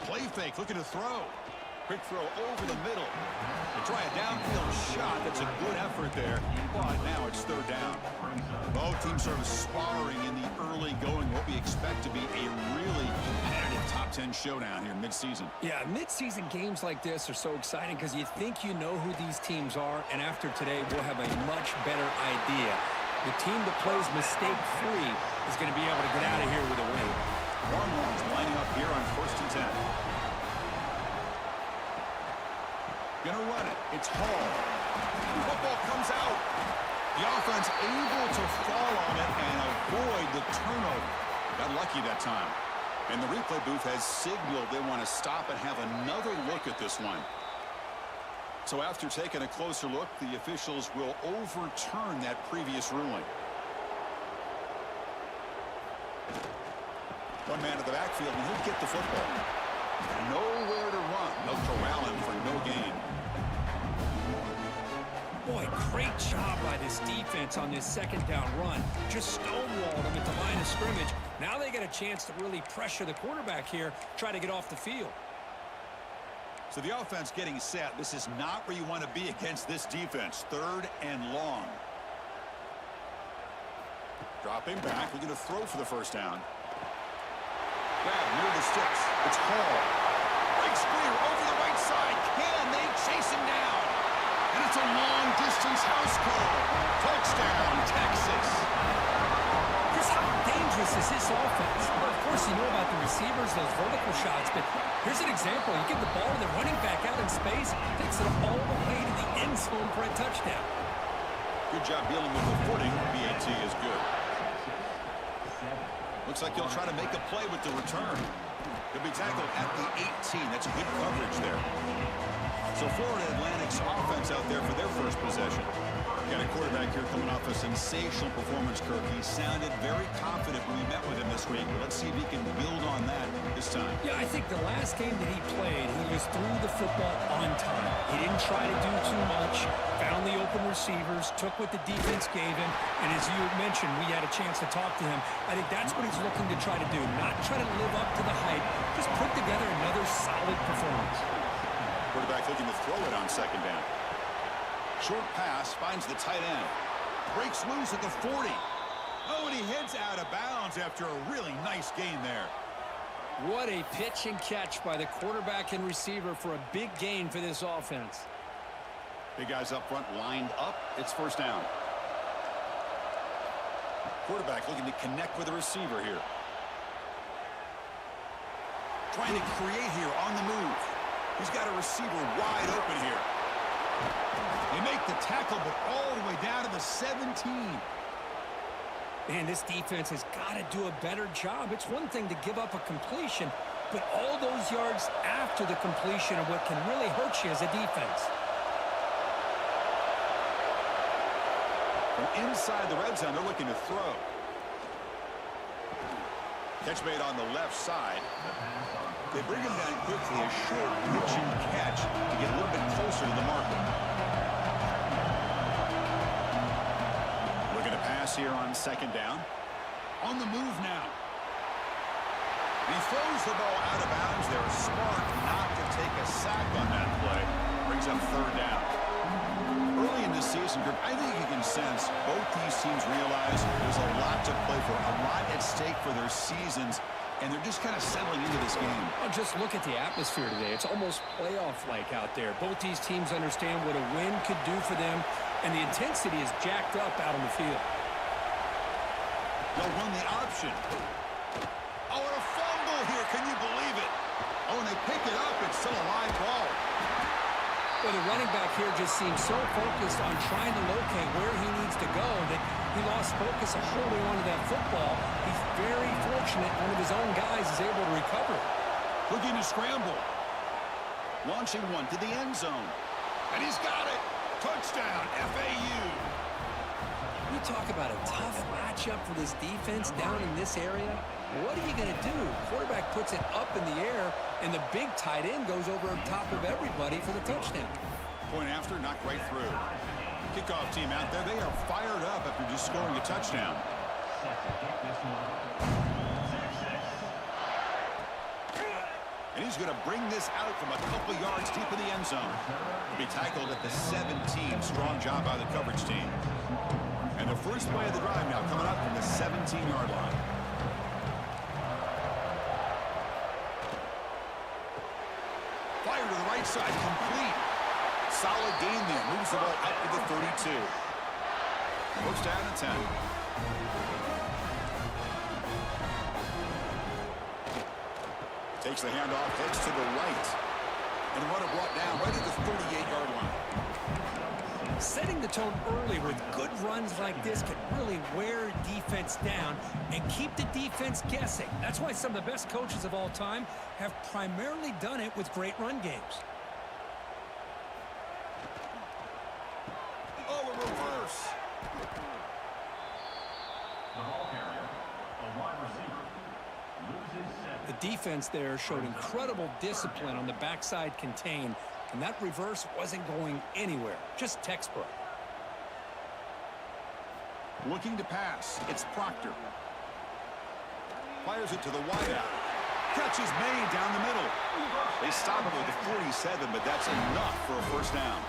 Play fake, looking to throw. Quick throw over the middle. They try a downfield shot. That's a good effort there. But now it's third down. Both teams sort of sparring in the early going. What we expect to be a really competitive top 10 showdown here mid-season. Yeah, mid-season games like this are so exciting because you think you know who these teams are, and after today, we'll have a much better idea. The team that plays mistake-free is going to be able to get out of here with a win. Longhorns lining up here on 1st and 10. Gonna run it. It's Hall. The football comes out. The offense able to fall on it and avoid the turnover. Got lucky that time. And the replay booth has signaled they want to stop and have another look at this one. So after taking a closer look, the officials will overturn that previous ruling. One man to the backfield, and he'll get the football. Nowhere to run. They'll corral him for no gain. Boy, great job by this defense on this second down run. Just stonewalled them at the line of scrimmage. Now they get a chance to really pressure the quarterback here, try to get off the field. So the offense getting set. This is not where you want to be against this defense. 3rd and long. Dropping back, looking to throw for the first down. Grab near the sticks. It's Hall. Breaks clear over the right side. Can they chase him down? And it's a long-distance house call. Touchdown, Texas. Just how dangerous is this offense? Well, of course, you know about the receivers, those vertical shots, but here's an example. You give the ball to the running back out in space, takes it all the way to the end zone for a touchdown. Good job dealing with the footing. BAT is good. Looks like he'll try to make a play with the return. He'll be tackled at the 18. That's good coverage there. So Florida Atlantic's offense out there for their first possession. Got a quarterback here coming off a sensational performance, Kirk. He sounded very confident when we met with him this week. Let's see if he can build on that this time. Yeah, I think the last game that he played, he just threw the football on time. He didn't try to do too much, found the open receivers, took what the defense gave him, and as you mentioned, we had a chance to talk to him. I think that's what he's looking to try to do, not try to live up to the hype, just put together another solid performance. Quarterback looking to throw it on second down. Short pass finds the tight end. Breaks loose at the 40. Oh, and he heads out of bounds after a really nice gain there. What a pitch and catch by the quarterback and receiver for a big gain for this offense. Big guys up front lined up. It's first down. Quarterback looking to connect with the receiver here. Trying to create here on the move. He's got a receiver wide open here. They make the tackle, but all the way down to the 17. Man, this defense has got to do a better job. It's one thing to give up a completion, but all those yards after the completion are what can really hurt you as a defense. From inside the red zone, they're looking to throw. Catch made on the left side. They bring him down quickly, a short pitch and catch to get a little bit closer to the marker. Looking to pass here on second down. On the move now. He throws the ball out of bounds there. Smart not to take a sack on that play. Brings up third down. Early in this season, Group, I think you can sense both these teams realize there's a lot to play for, a lot at stake for their seasons, and they're just kind of settling into this game. Oh, just look at the atmosphere today. It's almost playoff-like out there. Both these teams understand what a win could do for them, and the intensity is jacked up out on the field. They'll run the option. Oh, and a fumble here. Can you believe it? Oh, and they pick it up. It's still a live ball. Well, the running back here just seems so focused on trying to locate where he needs to go that he lost focus of holding on to that football. He's very fortunate one of his own guys is able to recover. Looking to scramble. Launching one to the end zone. And he's got it. Touchdown, FAU. You talk about a tough matchup for this defense down in this area. What are you going to do? Quarterback puts it up in the air, and the big tight end goes over top of everybody for the touchdown. Point after, knocked right through. Kickoff team out there, they are fired up after just scoring a touchdown. And he's going to bring this out from a couple yards deep in the end zone. He'll be tackled at the 17. Strong job by the coverage team. And the first play of the drive now coming up from the 17-yard line. Fire to the right side, complete. Solid gain there. Moves the ball up to the 32. First down and 10. Takes the handoff, takes to the right. And the runner brought down right at the 38-yard line. Setting the tone early with good runs like this can really wear defense down and keep the defense guessing. That's why some of the best coaches of all time have primarily done it with great run games. Oh, a reverse. The ball carrier, a wide receiver, loses 7. The defense there showed incredible discipline on the backside contain, and that reverse wasn't going anywhere. Just textbook. Looking to pass. It's Proctor. Fires it to the wideout. Catch is made down the middle. They stop him with the 47, but that's enough for a first down.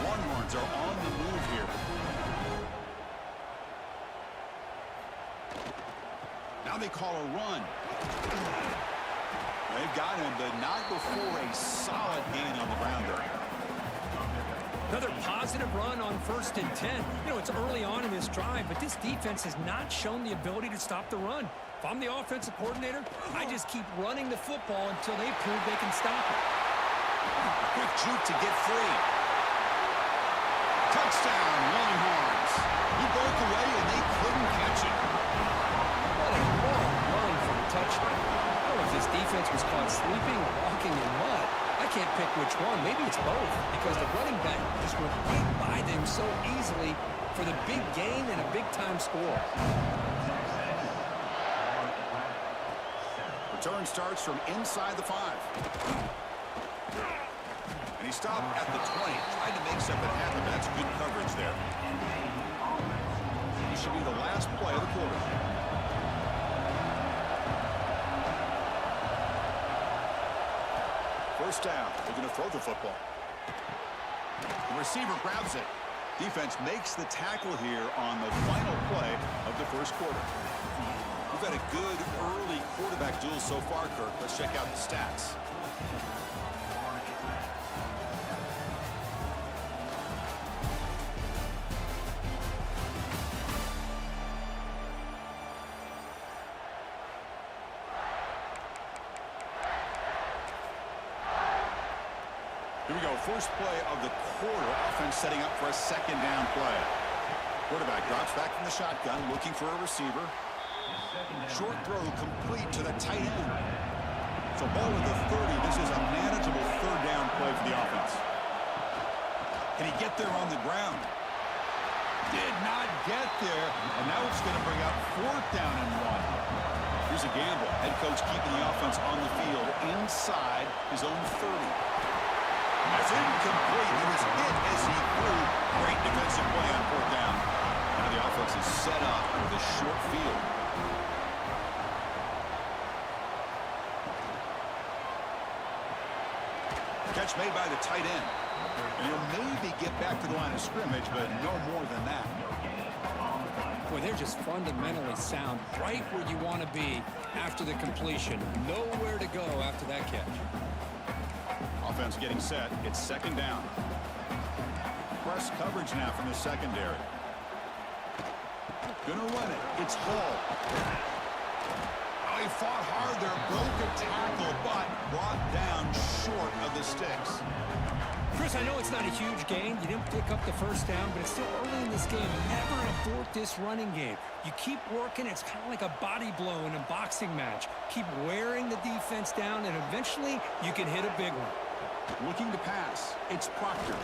Longhorns are on the move here. Now they call a run. They've got him, but not before a solid gain on the ground there. Another positive run on 1st and 10. You know, it's early on in this drive, but this defense has not shown the ability to stop the run. If I'm the offensive coordinator, I just keep running the football until they prove they can stop it. Quick juke to get free. Touchdown, Longhorns. He broke away, and they couldn't catch it. What a long run for the touchdown. I don't know if this defense was caught sleeping or walking in mud. I can't pick which one. Maybe it's both, because the running back just went right by them so easily for the big gain and a big-time score. Return starts from inside the 5. And he stopped at the 20. Tried to make something happen, but that's good coverage there. He should be the last play of the quarter. First down. They're going to throw the football. The receiver grabs it. Defense makes the tackle here on the final play of the first quarter. We've had a good early quarterback duel so far, Kirk. Let's check out the stats. Here we go. First play of the quarter. Offense setting up for a second down play. Quarterback drops back from the shotgun, looking for a receiver. Short throw complete to the tight end. So ball with the 30. This is a manageable third down play for the offense. Can he get there on the ground? Did not get there. And now it's going to bring up 4th down and 1. Here's a gamble. Head coach keeping the offense on the field inside his own 30. That's incomplete. He was hit as he threw. Great defensive play on 4th down. Now the offense is set up with a short field. Catch made by the tight end. And he'll maybe get back to the line of scrimmage, but no more than that. Boy, they're just fundamentally sound, right where you want to be after the completion. Nowhere to go after that catch. Offense getting set. It's second down. Press coverage now from the secondary. Gonna run it. It's Hall. Oh, he fought hard there. Broke a tackle, but brought down short of the sticks. Chris, I know it's not a huge gain. You didn't pick up the first down, but it's still early in this game. Never abort this running game. You keep working. It's kind of like a body blow in a boxing match. Keep wearing the defense down, and eventually you can hit a big one. Looking to pass. It's Proctor.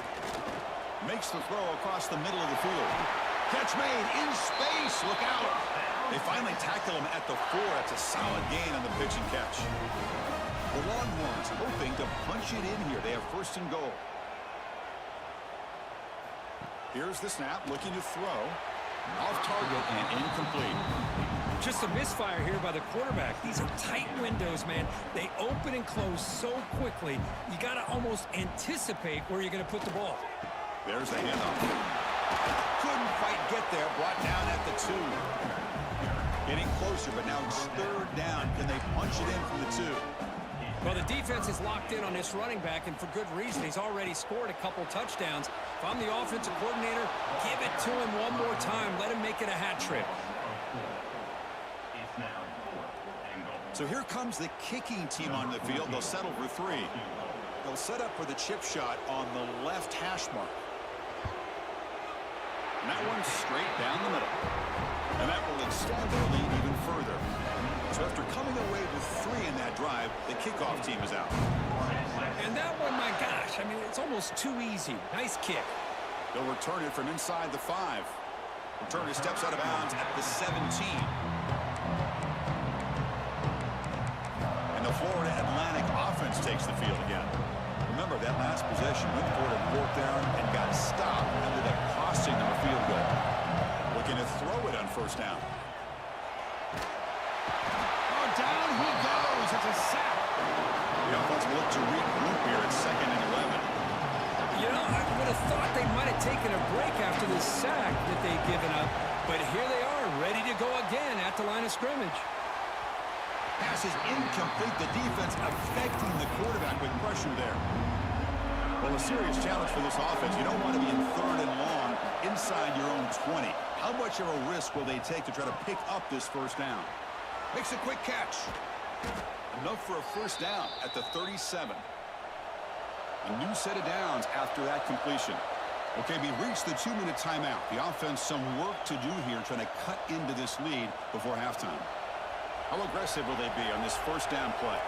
Makes the throw across the middle of the field. Catch made in space. Look out. They finally tackle him at the 4. That's a solid gain on the pitch and catch. The Longhorns hoping to punch it in here. They have 1st and goal. Here's the snap. Looking to throw. Off target and incomplete. Just a misfire here by the quarterback. These are tight windows, man. They open and close so quickly. You got to almost anticipate where you're going to put the ball. There's the handoff. Couldn't quite get there. Brought down at the 2. Getting closer, but now it's 3rd down. Can they punch it in from the 2? Well, the defense is locked in on this running back, and for good reason. He's already scored a couple touchdowns. If I'm the offensive coordinator, give it to him one more time. Let him make it a hat trick. So here comes the kicking team on the field. They'll settle for 3. They'll set up for the chip shot on the left hash mark. And that one's straight down the middle. And that will extend their lead even further. So after coming away with 3 in that drive, the kickoff team is out. And that one, my gosh, I mean, it's almost too easy. Nice kick. They'll return it from inside the 5. Returner steps out of bounds at the 17. And the Florida Atlantic offense takes the field again. Remember, that last possession went for it on 4th down and got stopped, ended up costing them a field goal. Looking to throw it on first down. Oh, down he goes. It's a sack. The offense will look to regroup here at 2nd and 11. You know, I would have thought they might have taken a break after this sack that they'd given up, but here they are, ready to go again at the line of scrimmage. Pass is incomplete. The defense affecting the quarterback with pressure there. Well, a serious challenge for this offense. You don't want to be in 3rd and long inside your own 20. How much of a risk will they take to try to pick up this first down? Makes a quick catch. Enough for a first down at the 37. A new set of downs after that completion. Okay, we reached the 2-minute timeout. The offense some work to do here trying to cut into this lead before halftime. How aggressive will they be on this first down play?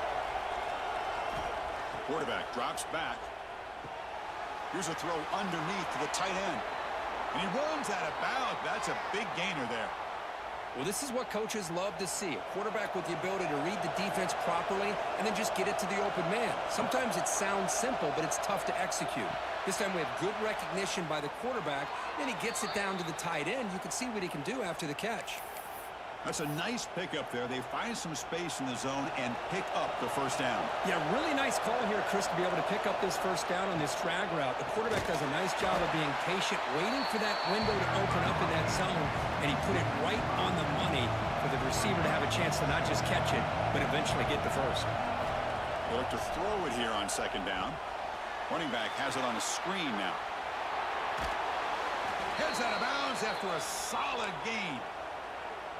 Quarterback drops back. Here's a throw underneath to the tight end. And he runs out of bounds. That's a big gainer there. Well, this is what coaches love to see. A quarterback with the ability to read the defense properly and then just get it to the open man. Sometimes it sounds simple, but it's tough to execute. This time we have good recognition by the quarterback. Then he gets it down to the tight end. You can see what he can do after the catch. That's a nice pickup there. They find some space in the zone and pick up the first down. Yeah, really nice call here, Chris, to be able to pick up this first down on this drag route. The quarterback does a nice job of being patient, waiting for that window to open up in that zone, and he put it right on the money for the receiver to have a chance to not just catch it, but eventually get the first. They look to throw it here on 2nd down. Running back has it on a screen now. Heads out of bounds after a solid gain.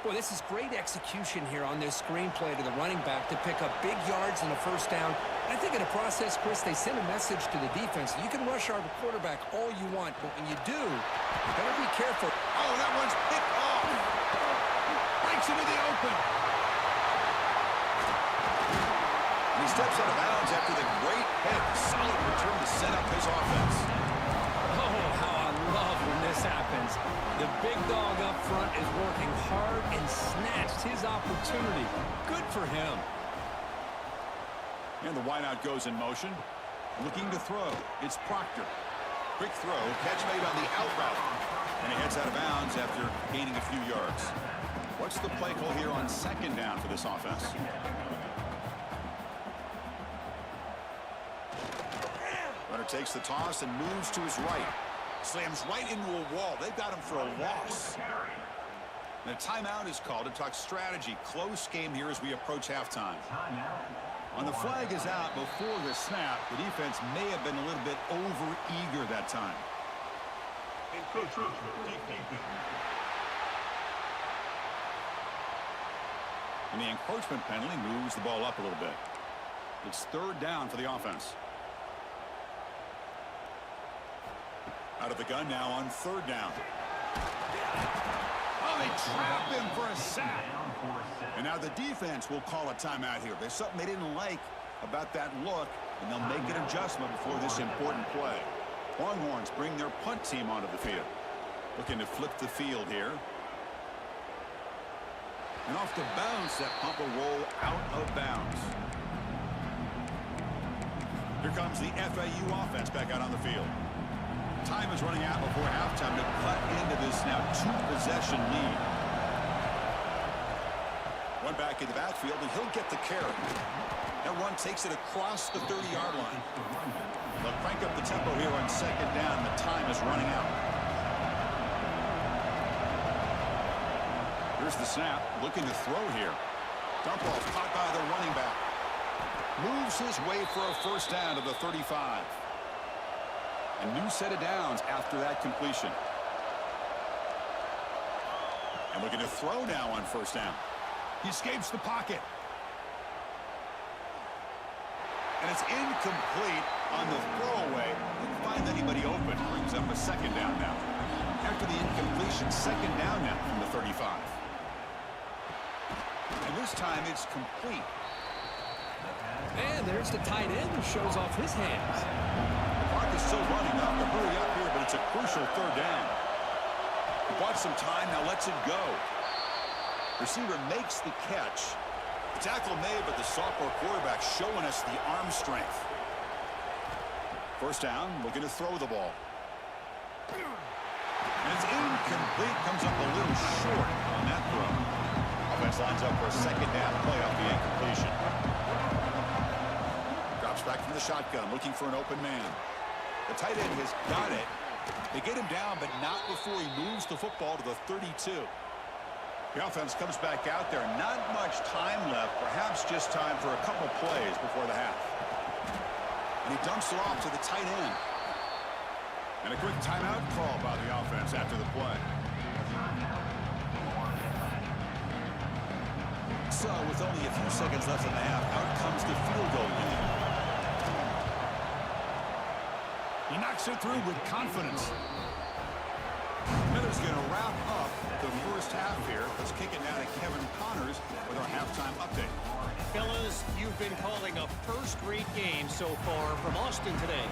Boy, this is great execution here on this screenplay to the running back to pick up big yards in the first down. I think in the process, Chris, they send a message to the defense. You can rush our quarterback all you want, but when you do, you better be careful. Oh, that one's picked off. Breaks into the open. And he steps out of bounds after the great hit. Solid return to set up his offense. Oh, how I love when this happens. The big dog up front is working hard and snatched his opportunity. Good for him. And the wideout goes in motion. Looking to throw. It's Proctor. Quick throw. Catch made on the out route. And he heads out of bounds after gaining a few yards. What's the play call here on 2nd down for this offense? Runner takes the toss and moves to his right. Slams right into a wall. They've got him for a loss. And a timeout is called to talk strategy. Close game here as we approach halftime. On the flag is out before the snap. The defense may have been a little bit over-eager that time. And the encroachment penalty moves the ball up a little bit. It's 3rd down for the offense. Out of the gun now on 3rd down. Oh, they trap him for a sack. And now the defense will call a timeout here. There's something they didn't like about that look, and they'll make an adjustment before this important play. Longhorns bring their punt team onto the field. Looking to flip the field here. And off the bounce, that punt will roll out of bounds. Here comes the FAU offense back out on the field. Time is running out before halftime to cut into this now 2-possession lead. One back in the backfield, and he'll get the carry. That run takes it across the 30-yard line. They'll crank up the tempo here on 2nd down. The time is running out. Here's the snap, looking to throw here. Dump off caught by the running back. Moves his way for a first down to the 35. A new set of downs after that completion. And looking to throw now on first down. He escapes the pocket. And it's incomplete on the throwaway. Didn't find anybody open. Brings up a 2nd down now. After the incompletion, 2nd down now from the 35. And this time it's complete. And there's the tight end who shows off his hands. The clock is still running. Not to hurry up here, but it's a crucial 3rd down. He bought some time, now lets it go. Receiver makes the catch. The tackle made, but the sophomore quarterback showing us the arm strength. First down, looking to throw the ball. And it's incomplete. Comes up a little short on that throw. Offense lines up for a second down play off the incompletion. Drops back from the shotgun, looking for an open man. The tight end has got it. They get him down, but not before he moves the football to the 32. The offense comes back out there. Not much time left. Perhaps just time for a couple plays before the half. And he dumps it off to the tight end. And a quick timeout call by the offense after the play. So with only a few seconds left in the half, out comes the field goal unit. He knocks it through with confidence. Miller's going to wrap up the first half here. Let's kick it now to Kevin Connors with our halftime update. Fellas, you've been calling a first-rate game so far from Austin today.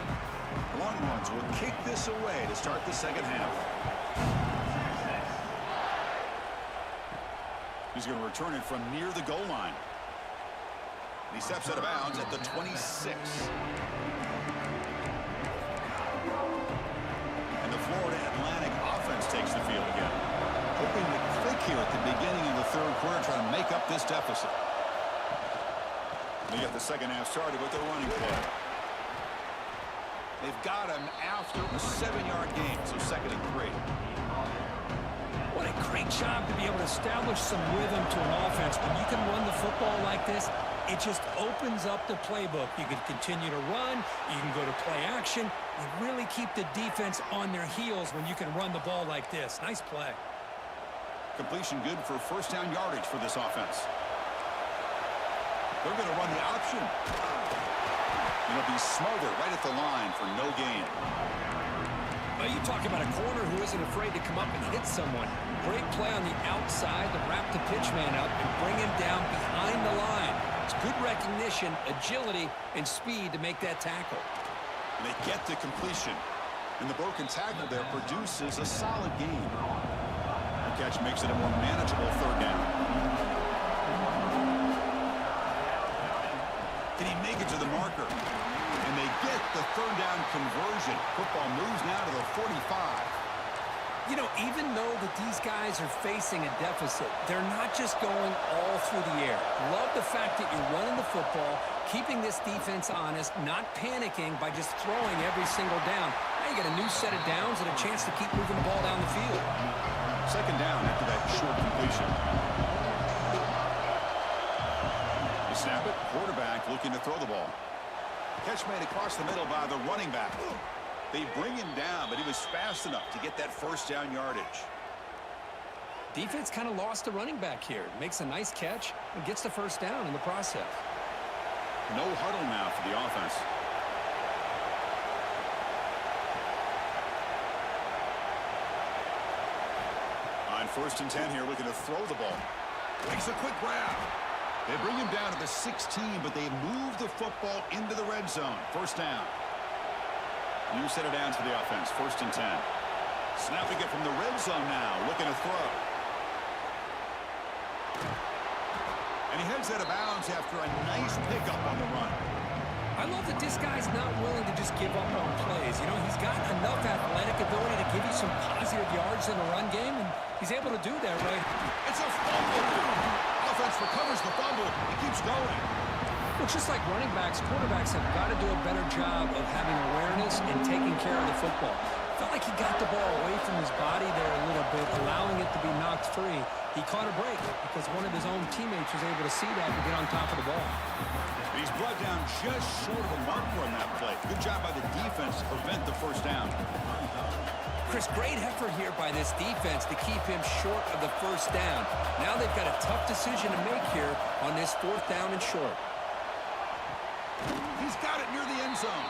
Longhorns will kick this away to start the second half. He's going to return it from near the goal line. And he steps out of bounds at the 26. And the Florida Atlantic offense takes the field again. Hoping to click here at the beginning of the third quarter, trying to make up this deficit. They get the second half started with their running play. They've got him after a 7-yard gain, so 2nd and 3. What a great job to be able to establish some rhythm to an offense. When you can run the football like this, it just opens up the playbook. You can continue to run. You can go to play action. You really keep the defense on their heels when you can run the ball like this. Nice play. Completion good for first down yardage for this offense. They're going to run the option. It'll be smothered right at the line for no gain. Well, you talk about a corner who isn't afraid to come up and hit someone. Great play on the outside to wrap the pitch man up and bring him down behind the line. It's good recognition, agility, and speed to make that tackle. And they get the completion. And the broken tackle there produces a solid gain. The catch makes it a more manageable third down. Can he make it to the marker? And they get the third down conversion. Football moves now to the 45. You know, even though that these guys are facing a deficit, they're not just going all through the air. Love the fact that you're running the football, keeping this defense honest, not panicking by just throwing every single down. Now you got a new set of downs and a chance to keep moving the ball down the field. Second down after that short completion. They snap it. Quarterback looking to throw the ball. Catch made across the middle by the running back. They bring him down, but he was fast enough to get that first down yardage. Defense kind of lost the running back here. Makes a nice catch and gets the first down in the process. No huddle now for the offense. On 1st and 10 here, looking to throw the ball. Makes a quick grab. They bring him down to the 16, but they move the football into the red zone. First down. New set of downs for the offense. 1st and 10. Snapping it from the red zone now. Looking to throw. And he heads out of bounds after a nice pickup on the run. I love that this guy's not willing to just give up on plays. You know, he's got enough athletic ability to give you some positive yards in the run game, and he's able to do that right. It's a fumble. Offense recovers the fumble. He keeps going. Well, just like running backs, quarterbacks have got to do a better job of having awareness and taking care of the football. Felt like he got the ball away from his body there a little bit, allowing it to be knocked free. He caught a break because one of his own teammates was able to see that and get on top of the ball. He's brought down just short of a marker on that play. Good job by the defense to prevent the first down. Chris, great effort here by this defense to keep him short of the first down. Now they've got a tough decision to make here on this 4th down and short. He's got it near the end zone.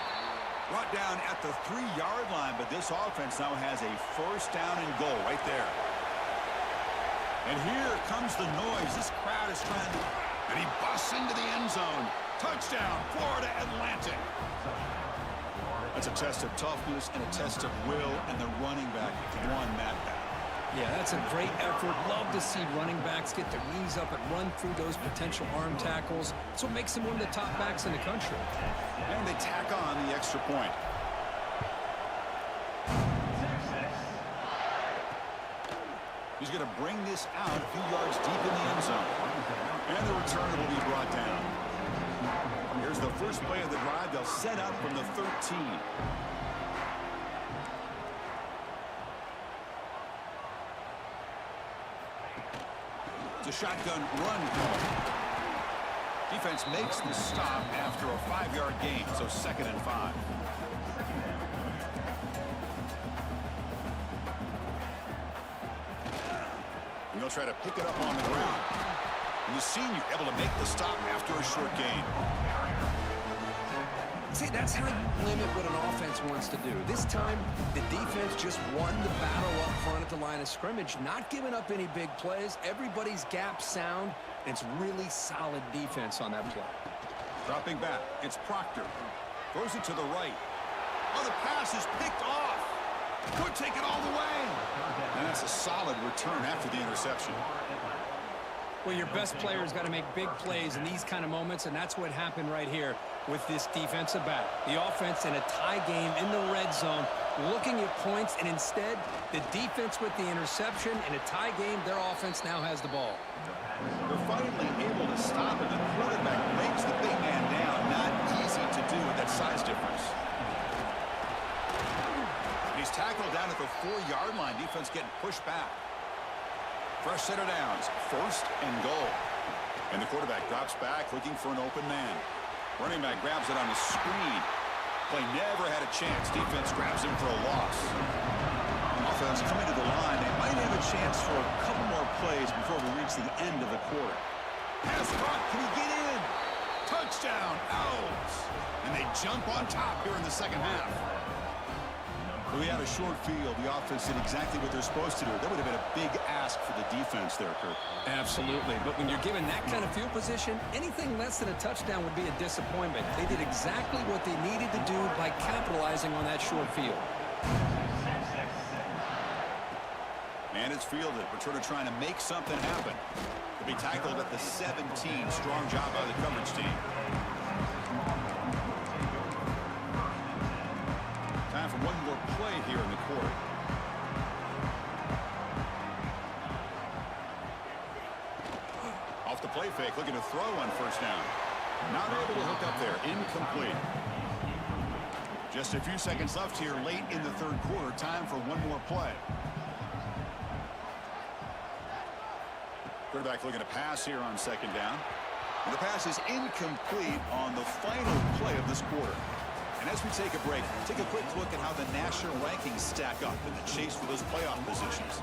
Brought down at the 3-yard line, but this offense now has a first down and goal right there. And here comes the noise. This crowd is trying to... And he busts into the end zone. Touchdown, Florida Atlantic. That's a test of toughness and a test of will, and the running back won that battle. Yeah, that's a great effort. Love to see running backs get their knees up and run through those potential arm tackles. That's what makes them one of the top backs in the country. And they tack on the extra point. He's going to bring this out a few yards deep in the end zone. And the return will be brought down. Here's the first play of the drive. They'll set up from the 13. It's a shotgun run call. Defense makes the stop after a 5-yard gain, so 2nd and 5. And they'll try to pick it up on the ground. And the senior able to make the stop after a short gain. See, that's how you limit what an offense wants to do. This time, the defense just won the battle up front at the line of scrimmage, not giving up any big plays. Everybody's gap sound. It's really solid defense on that play. Dropping back, it's Proctor. Throws it to the right. Oh, the pass is picked off. Could take it all the way. And that's a solid return after the interception. Well, your best player's got to make big plays in these kind of moments, and that's what happened right here with this defensive back. The offense in a tie game in the red zone, looking at points, and instead, the defense with the interception. In a tie game, their offense now has the ball. They're finally able to stop, and the quarterback breaks the big man down. Not easy to do with that size difference. He's tackled down at the 4-yard line. Defense getting pushed back. Fresh set of downs, 1st and goal. And the quarterback drops back looking for an open man. Running back grabs it on the screen. Play never had a chance. Defense grabs him for a loss. Offense coming to the line. They might have a chance for a couple more plays before we reach the end of the quarter. Pass caught. Can he get in? Touchdown. Out. And they jump on top here in the second half. We had a short field. The offense did exactly what they're supposed to do. That would have been a big ask for the defense there, Kirk. Absolutely. But when you're given that kind of field position, anything less than a touchdown would be a disappointment. They did exactly what they needed to do by capitalizing on that short field. And it's fielded. Returner trying to make something happen. To be tackled at the 17. Strong job by the coverage team. Time for one more play here in the quarter. Off the play fake, looking to throw on 1st down. Not able to hook up there. Incomplete. Just a few seconds left here late in the 3rd quarter. Time for one more play. Quarterback looking to pass here on 2nd down. And the pass is incomplete on the final play of this quarter. And as we take a break, take a quick look at how the national rankings stack up in the chase for those playoff positions.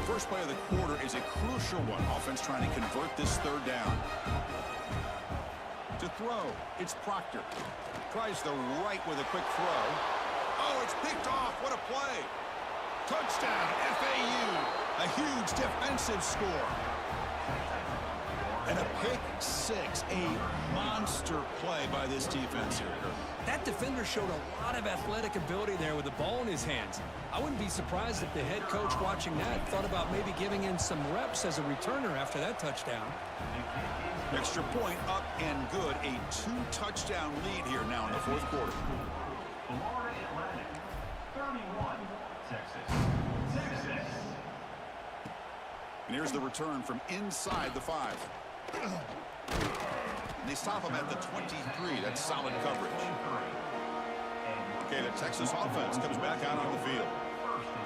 First play of the quarter is a crucial one. Offense trying to convert this 3rd down. To throw, it's Proctor. Tries the right with a quick throw. Oh, it's picked off. What a play. Touchdown, FAU. A huge defensive score. And a pick 6. A monster play by this defense here. That defender showed a lot of athletic ability there with the ball in his hands. I wouldn't be surprised if the head coach watching that thought about maybe giving him some reps as a returner after that touchdown. Extra point up and good. A 2-touchdown lead here now in the 4th quarter. Florida Atlantic, 31, Texas, 6-6. And here's the return from inside the 5. And they stop him at the 23. That's solid coverage. Okay, the Texas offense comes back out on the field.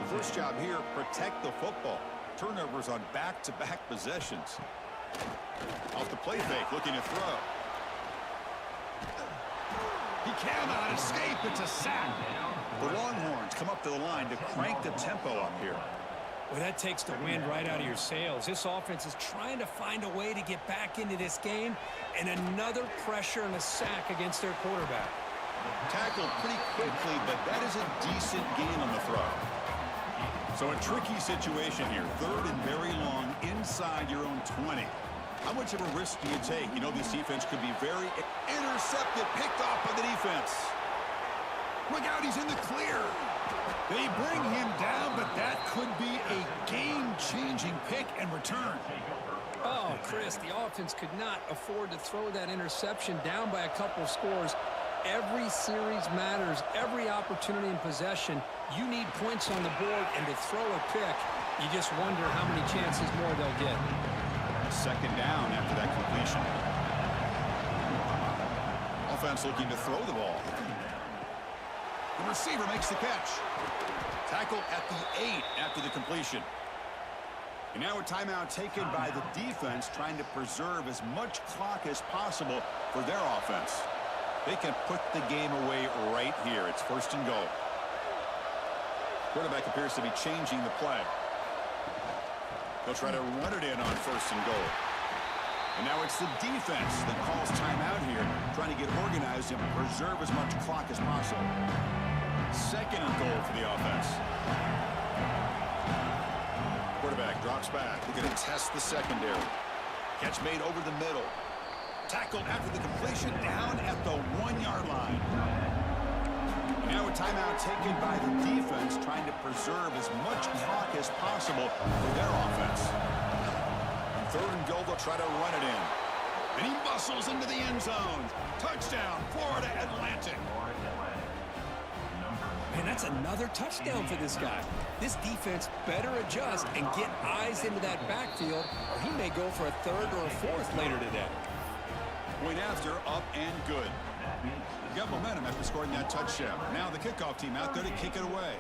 The first job here, protect the football. Turnovers on back-to-back possessions. Off the play fake, looking to throw. He cannot escape. It's a sack. The Longhorns come up to the line to crank the tempo up here. Well, that takes the wind right out of your sails. This offense is trying to find a way to get back into this game, and another pressure and a sack against their quarterback. Tackled pretty quickly, but that is a decent gain on the throw. So a tricky situation here. 3rd and very long inside your own 20. How much of a risk do you take? You know this defense could be very intercepted, picked off by the defense. Look out, he's in the clear. They bring him down, but that could be a game-changing pick and return. Oh, Chris, the offense could not afford to throw that interception down by a couple of scores. Every series matters. Every opportunity in possession, you need points on the board, and to throw a pick, you just wonder how many chances more they'll get. Second down after that completion. Offense looking to throw the ball. The receiver makes the catch. Tackle at the 8 after the completion. And now a timeout taken by the defense, trying to preserve as much clock as possible for their offense. They can put the game away right here. It's first and goal. Quarterback appears to be changing the play. They'll try to run it in on first and goal. And now it's the defense that calls timeout here, trying to get organized and preserve as much clock as possible. Second and goal for the offense. Quarterback drops back. They're going to test the secondary. Catch made over the middle. Tackled after the completion down at the 1-yard line. Now a timeout taken by the defense, trying to preserve as much clock as possible for their offense. And third and goal, they'll try to run it in. And he muscles into the end zone. Touchdown, Florida Atlantic. Man, that's another touchdown for this guy. This defense better adjust and get eyes into that backfield, or he may go for a third or a fourth later today. Point after, up and good. Got momentum after scoring that touchdown. Now the kickoff team out there to kick it away.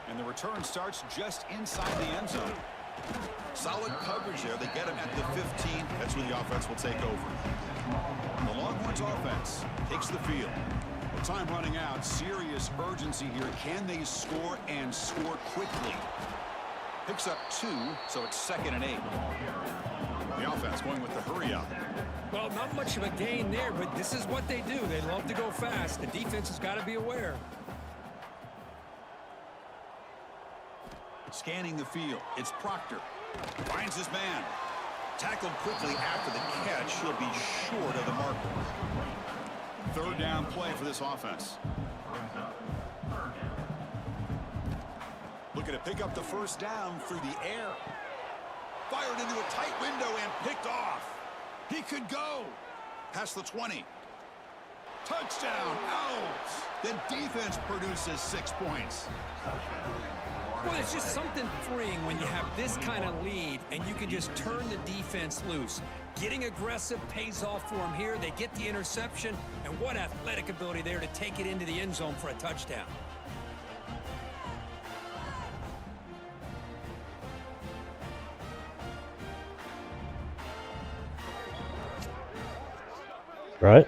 And the return starts just inside the end zone. Solid coverage there. They get him at the 15. That's where the offense will take over. The Longhorns offense takes the field. With time running out, serious urgency here. Can they score and score quickly? Picks up 2, so it's 2nd and 8. The offense going with the hurry up. Well, not much of a gain there, but this is what they do. They love to go fast. The defense has got to be aware. Scanning the field. It's Proctor. Finds his man. Tackled quickly after the catch. He'll be short of the marker. Third down play for this offense. Looking to pick up the first down through the air. Fired into a tight window and picked off. He could go. Past the 20. Touchdown, Owls. The defense produces 6 points. Well, it's just something freeing when you have this kind of lead and you can just turn the defense loose. Getting aggressive pays off for them here. They get the interception, and what athletic ability there to take it into the end zone for a touchdown. Right?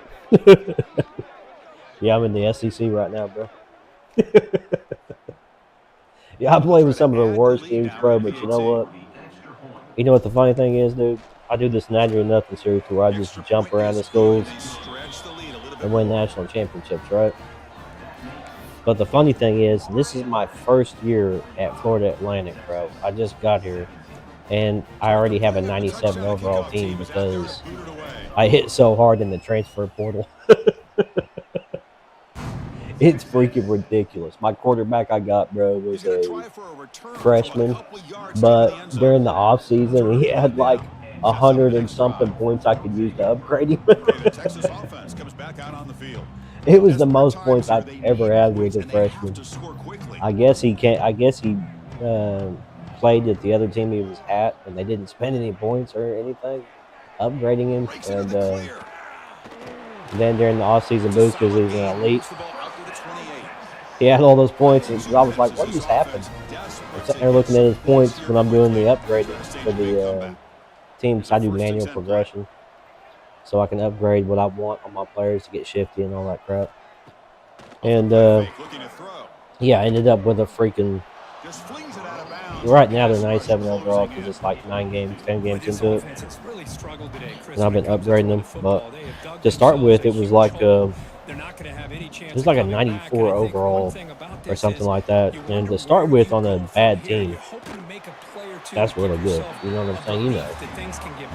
Yeah, I'm in the SEC right now, bro. Yeah, I play with some of the worst teams, bro, but you know what? You know what the funny thing is, dude? I do this Natty or Nothin series where I just jump around the schools and win national championships, right? But the funny thing is, this is my first year at Florida Atlantic, bro. I just got here, and I already have a 97 overall team because I hit so hard in the transfer portal. It's freaking ridiculous. My quarterback I got, bro, was a freshman, but during the offseason, he had like 100 and something points I could use to upgrade him. It was the most points I've ever had with a freshman. I guess he played at the other team he was at, and they didn't spend any points or anything upgrading him. And then during the offseason boost, because he was an elite, he had all those points, and I was like, what just happened? I'm sitting there looking at his points when I'm doing the upgrading for the teams. I do manual progression, so I can upgrade what I want on my players to get shifty and all that crap. And, yeah, I ended up with a freaking... Right now they're 97 overall because it's like 10 games into it. And I've been upgrading them. But to start with, it was like... it was like a 94 overall or something like that. And to start with on a bad team, that's really good. You know what I'm saying? You know.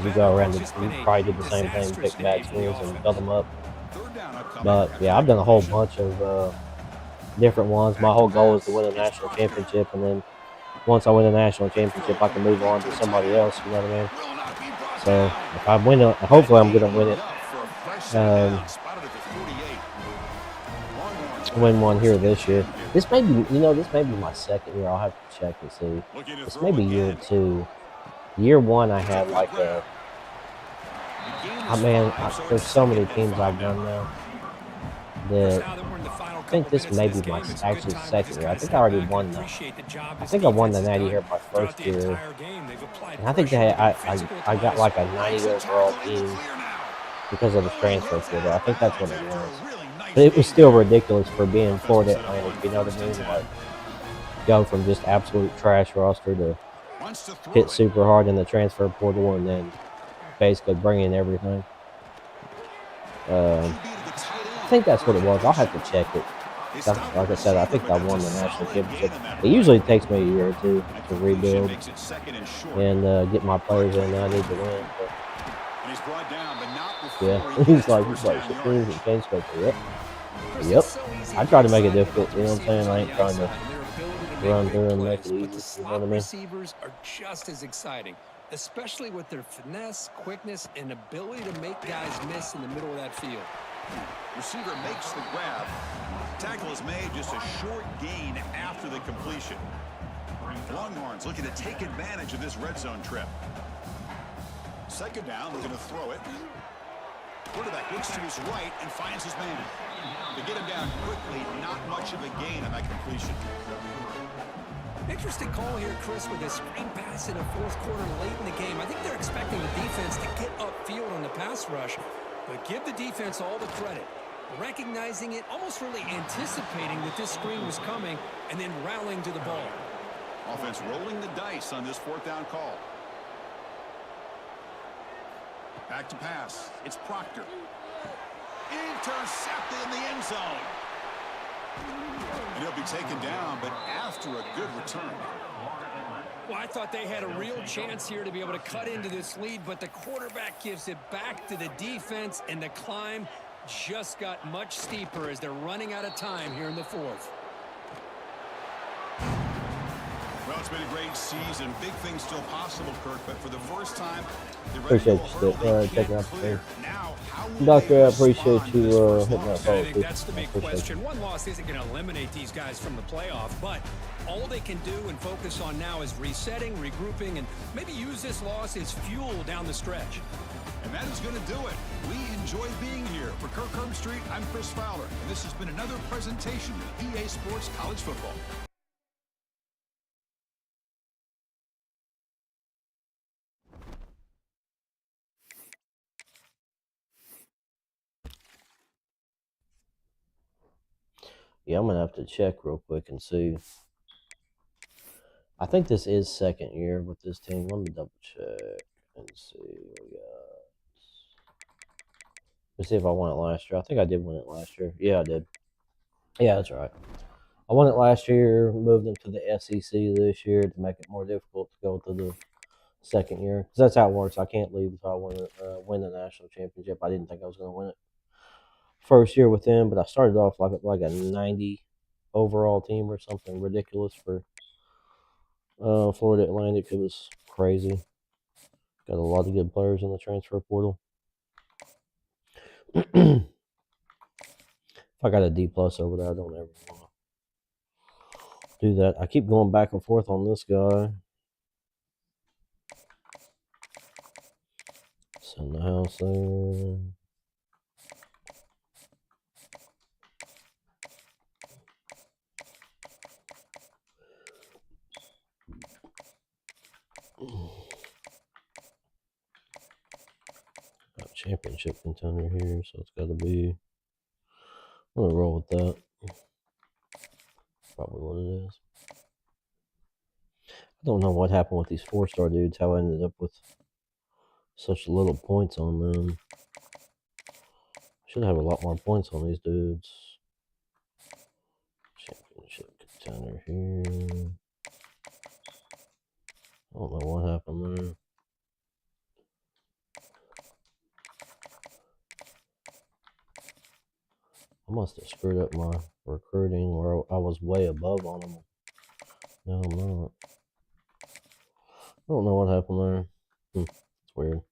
You go around and you probably did the same thing, pick bad teams and build them up. But, yeah, I've done a whole bunch of different ones. My whole goal is to win a national championship and then once I win a national championship, I can move on to somebody else. You know what I mean? So if I win it, hopefully I'm going to win it. Win one here this year. This may be, this may be my second year. I'll have to check and see. This may be year 2. Year 1, I had like a. There's so many teams I've done now that I think this may be my actually second year. I think I already won the. I think I won the Natty here my first year, and I think I got like a 90 overall team because of the transfer portal. I think that's what it was. But it was still ridiculous for being Florida Atlantic. You know what I mean? Like go from just absolute trash roster to hit super hard in the transfer portal and then basically bring in everything. I think that's what it was. I'll have to check it. Like I said, I think I won the national championship. It usually takes me a year or two to rebuild and get my players in that I need to win. But yeah, he's like Supremes and Kane Scoper. Yep. I try to make it difficult. You know what I'm saying? I ain't trying to run through and make it easy. You know what I mean? Receivers are just as exciting, especially with their finesse, quickness, and ability to make guys miss in the middle of that field. Receiver makes the grab. Tackle is made, just a short gain after the completion. Longhorns looking to take advantage of this red zone trip. Second down, looking to throw it. Quarterback looks to his right and finds his man. To get him down quickly, not much of a gain on that completion. Interesting call here, Chris, with a screen pass in the fourth quarter late in the game. I think they're expecting the defense to get upfield on the pass rush, but give the defense all the credit. Recognizing it, almost really anticipating that this screen was coming, and then rallying to the ball. Offense rolling the dice on this fourth down call. Back to pass. It's Proctor. Intercepted in the end zone. And he'll be taken down, but after a good return. Well, I thought they had a real chance here to be able to cut into this lead, but the quarterback gives it back to the defense, and the climb just got much steeper as they're running out of time here in the fourth. Well, it's been a great season. Big things still possible, Kirk, but for the first time, appreciate you taking up there. Doctor, I appreciate you hitting that I think that's the big question. One loss isn't going to eliminate these guys from the playoff, but all they can do and focus on now is resetting, regrouping, and maybe use this loss as fuel down the stretch. And that is going to do it. We enjoy being here. For Kirk Herbstreit, I'm Chris Fowler, and this has been another presentation of EA Sports College Football. Yeah, I'm going to have to check real quick and see. I think this is second year with this team. Let me double check and see what we got. Let's see if I won it last year. I think I did win it last year. Yeah, I did. Yeah, that's right. I won it last year, moved into the SEC this year to make it more difficult to go to the second year. Because that's how it works. I can't leave until I win the national championship. I didn't think I was going to win it first year with them, but I started off like a 90 overall team or something ridiculous for Florida Atlantic. It was crazy. Got a lot of good players in the transfer portal. If I got a D+ over there, I don't ever want to do that. I keep going back and forth on this guy. Send the house there. Got championship contender here, so it's got to be. I'm gonna roll with that. Probably what it is. I don't know what happened with these 4-star dudes. How I ended up with such little points on them. Should have a lot more points on these dudes. Championship contender here. I don't know what happened there. I must have screwed up my recruiting where I was way above on them. No, I'm not. don't know what happened there. It's weird.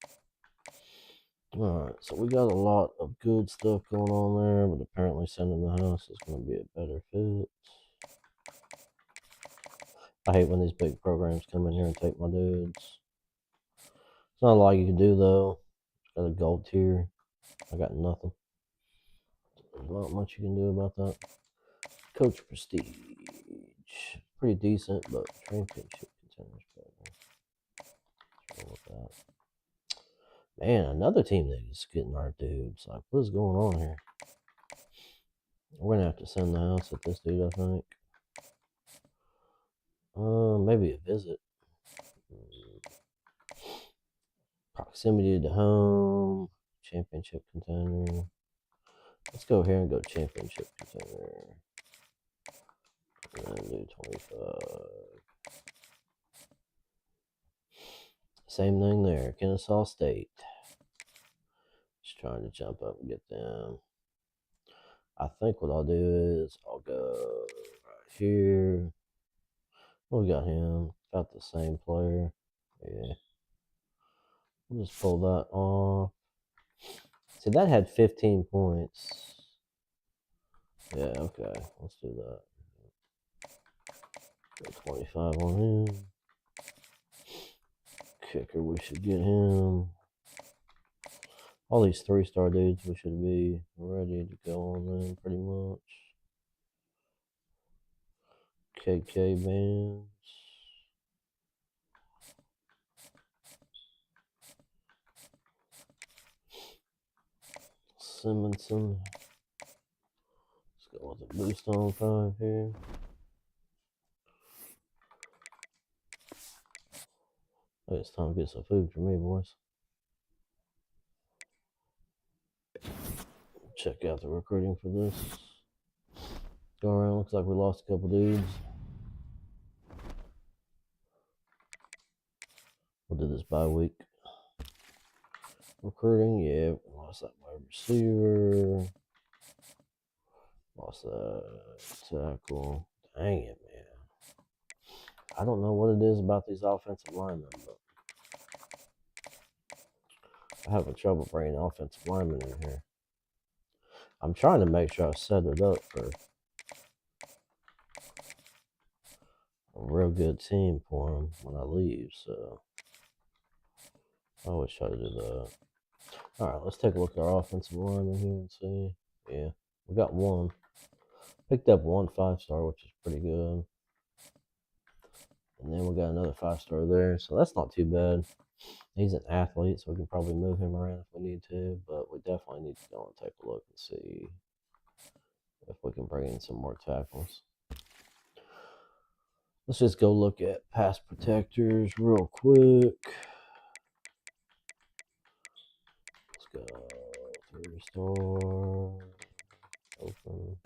Alright, so we got a lot of good stuff going on there, but apparently sending the house is going to be a better fit. I hate when these big programs come in here and take my dudes. It's not a lot you can do, though. Got a gold tier. I got nothing. There's not much you can do about that. Coach Prestige. Pretty decent, but championship contenders better. What's wrong with that? Man, another team that is getting our dudes. Like, what is going on here? We're going to have to send the house at this dude, I think. Maybe a visit. Proximity to home. Championship contender. Let's go here and go championship contender. And then do 25. Same thing there. Kennesaw State. Just trying to jump up and get them. I think what I'll do is I'll go right here. We got him. About the same player. Yeah. We'll just pull that off. See, that had 15 points. Yeah, okay. Let's do that. Go 25 on him. Kicker, we should get him. All these 3-star dudes, we should be ready to go on them pretty much. KK bands. Simonson. Let's go with a boost on 5 here. I think it's time to get some food for me, boys. Check out the recruiting for this. Go around, looks like we lost a couple dudes. We'll do this bye week. Recruiting, yeah, lost that wide receiver. Lost that tackle. Dang it, man. I don't know what it is about these offensive linemen, but I'm having trouble bringing offensive linemen in here. I'm trying to make sure I set it up for a real good team for them when I leave, so I always try to do that. Alright, let's take a look at our offensive line in here and see. Yeah, we got one. Picked up one 5-star, which is pretty good. And then we got another 5-star there, so that's not too bad. He's an athlete, so we can probably move him around if we need to, but we definitely need to go and take a look and see if we can bring in some more tackles. Let's just go look at pass protectors real quick. Let's go 3-star open.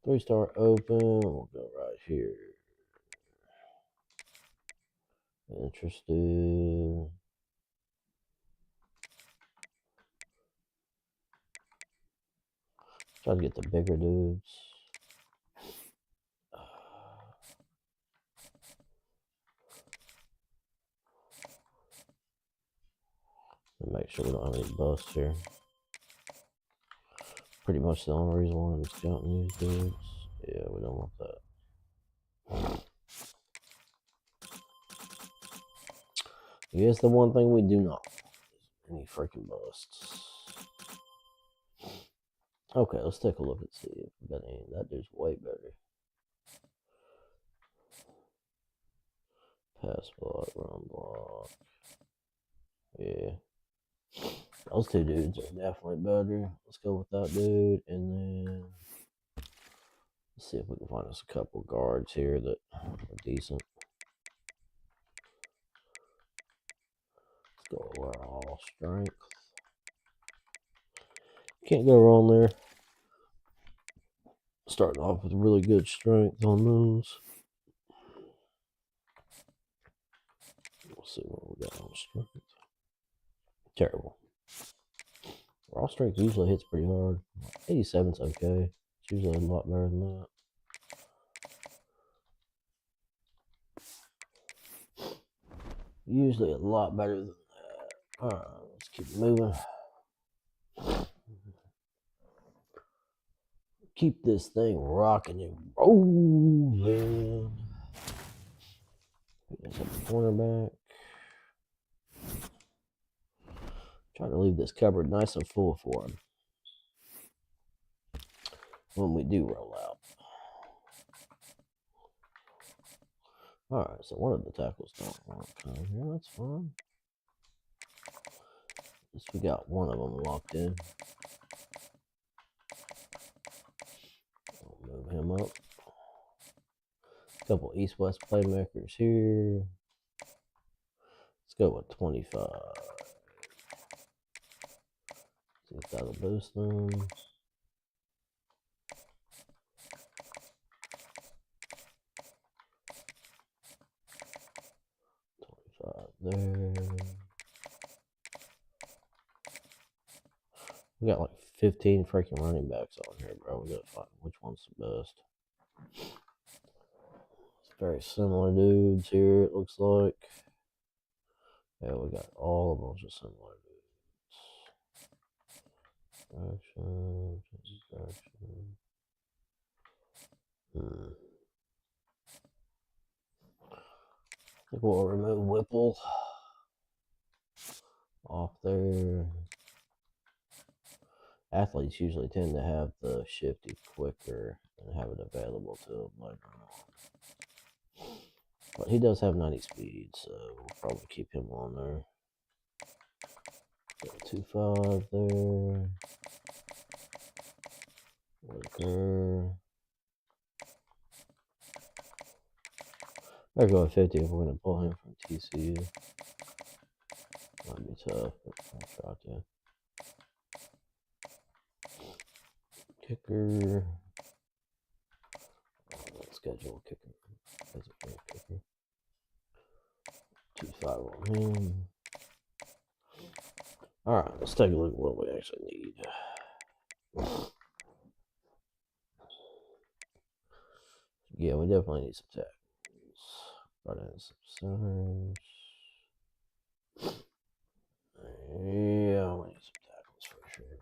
3-star open. We'll go right here. Interested. Try to get the bigger dudes. And make sure we don't have any busts here. Pretty much the only reason why I'm scouting these dudes. Yeah, we don't want that. Here's the one thing we do not want. Any freaking busts. Okay, let's take a look and see if we got any. That dude's way better. Pass block, run block. Yeah. Those two dudes are definitely better. Let's go with that dude. And then let's see if we can find us a couple guards here that are decent. Let's go with our all strength. Can't go wrong there. Starting off with really good strength on those. We'll see what we got on strength. Terrible. Raw strength usually hits pretty hard. 87's okay. It's usually a lot better than that. Usually a lot better than that. Alright, let's keep moving. Keep this thing rocking and rolling. There's a cornerback. Trying to leave this cupboard nice and full for him when we do roll out. Alright, so one of the tackles don't work. Yeah, that's fine. At least we got one of them locked in. We'll move him up. Couple east-west playmakers here. Let's go with 25. See if that'll boost them. 25 there. We got like 15 freaking running backs on here, bro. We gotta find which one's the best. It's very similar dudes here, it looks like. Yeah, we got all of them just similar dudes. Distraction. I think we'll remove Whipple off there. Athletes usually tend to have the shifty quicker and have it available to them later on. But he does have 90 speed, so we'll probably keep him on there. So 2-5 there. Worker. Better go with 50 if we're going to pull him from TCU. Might be tough, but I'll try to. Kicker. Let's schedule a kicker. That's a fair kicker. 2-5 on him. Alright, let's take a look at what we actually need. Yeah, we definitely need some tackles. Brought in some centers. Yeah, we need some tackles for sure.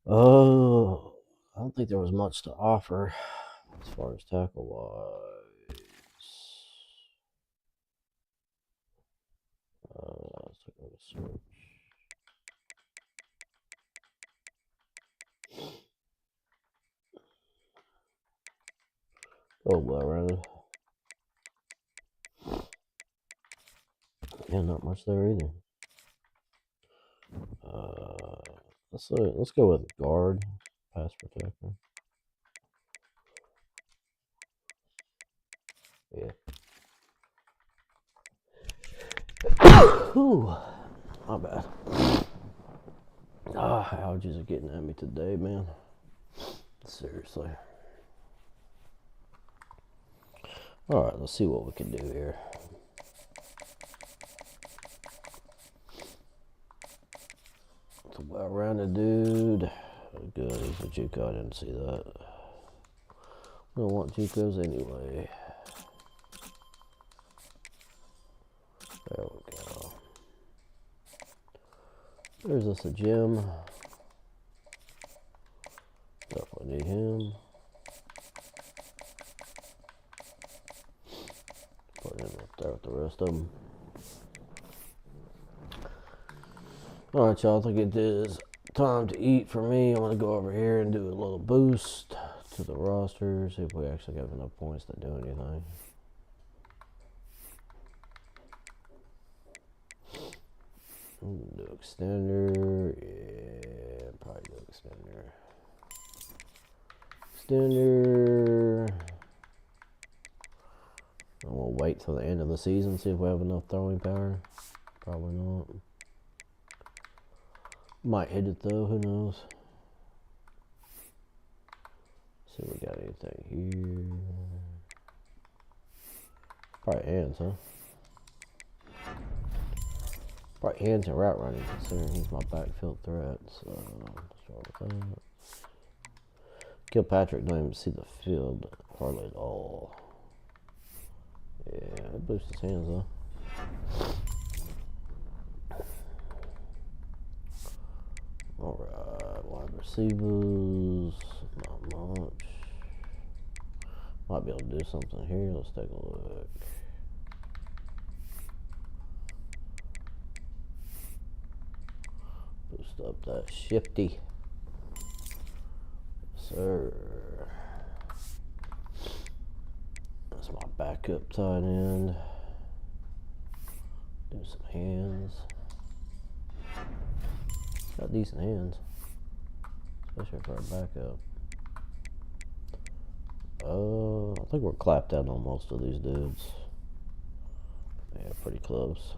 Oh, I don't think there was much to offer as far as tackle wise. Let's take a look at search. Oh, well, rather. Yeah, not much there either. Let's go with guard, pass protector. Yeah. Whew, my bad. Allergies are getting at me today, man. Seriously. All right, let's see what we can do here. It's a well-rounded dude. Good, he's a JUCO. I didn't see that. We don't want JUCOs anyway. There we go. There's us a gym. Definitely need him. Put him up there with the rest of them. Alright, y'all, I think it is time to eat for me. I'm going to go over here and do a little boost to the roster, see if we actually have enough points to do anything. Do extender, yeah, probably do extender. Extender. And we'll wait till the end of the season, see if we have enough throwing power. Probably not. Might hit it though, who knows. See if we got anything here. Probably hands, huh? Probably hands and route running, considering he's my backfield threat. So, start with that. Kilpatrick don't even see the field hardly at all. Yeah, it boosts his hands though. Alright, wide receivers, not much. Might be able to do something here. Let's take a look. Boost up that shifty. Yes, sir. That's my backup tight end. Do some hands. Got decent hands, especially for a backup. I think we're clapped out on most of these dudes. Yeah, pretty close.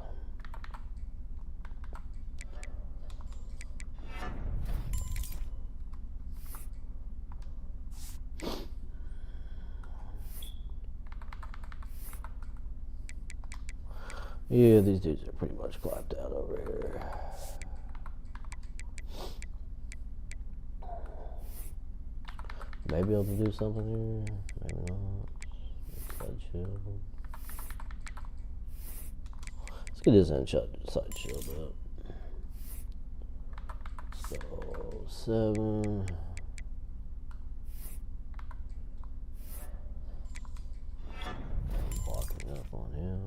Yeah, these dudes are pretty much clapped out over here. Maybe able to do something here. Maybe not. Side shield. Let's get his side shield up. So 7. Blocking up on him.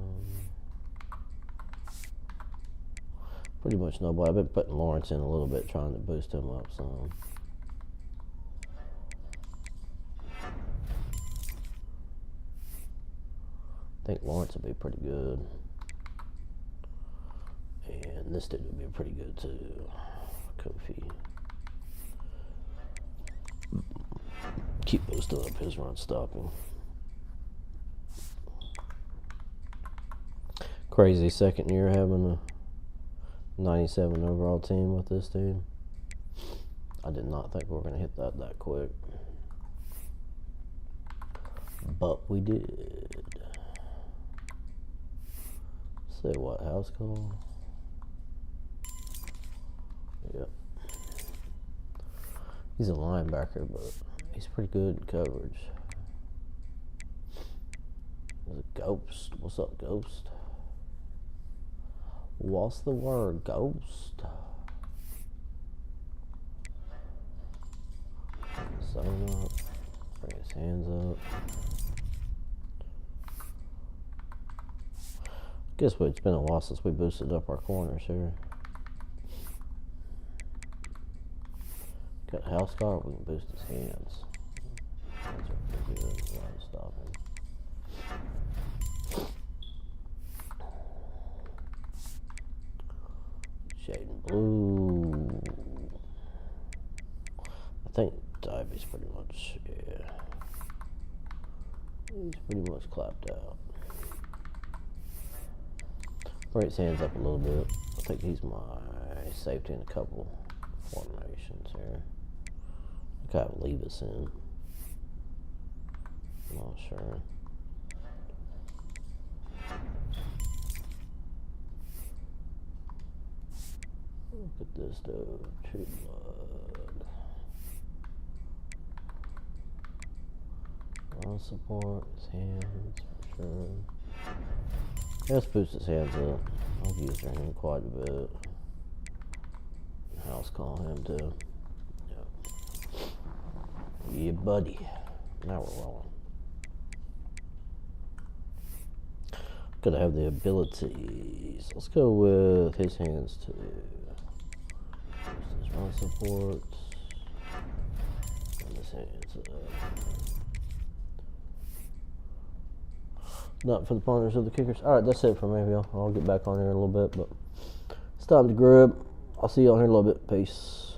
Pretty much nobody. I've been putting Lawrence in a little bit, trying to boost him up some. I think Lawrence will be pretty good. And this dude will be pretty good too. Kofi. Keep boosting up his run stopping. Crazy second year having a 97 overall team with this team. I did not think we were going to hit that quick. But we did. Say what, house call? Yep. He's a linebacker, but he's pretty good in coverage. There's a ghost. What's up, ghost? What's the word, ghost? Sign up. Bring his hands up. Guess what? It's been a while since we boosted up our corners here. Got house guard. We can boost his hands. Hands are pretty good. Run stopping. Shade and blue. I think Divey's pretty much, yeah. He's pretty much clapped out. Bring his hands up a little bit. I think he's my safety in a couple formations here. I kind of leave us in. I'm not sure. Look at this dude. True blood. I'll support his hands for sure. Let's boost his hands up. I've used him quite a bit. House call him too. Yep. Yeah, buddy. Now we're rolling. Gotta have the abilities. Let's go with his hands too. His run supports. And his hands up. Not for the punters or the kickers. Alright, that's it for me, y'all. I'll get back on here in a little bit, but it's time to grab. I'll see y'all here in a little bit. Peace.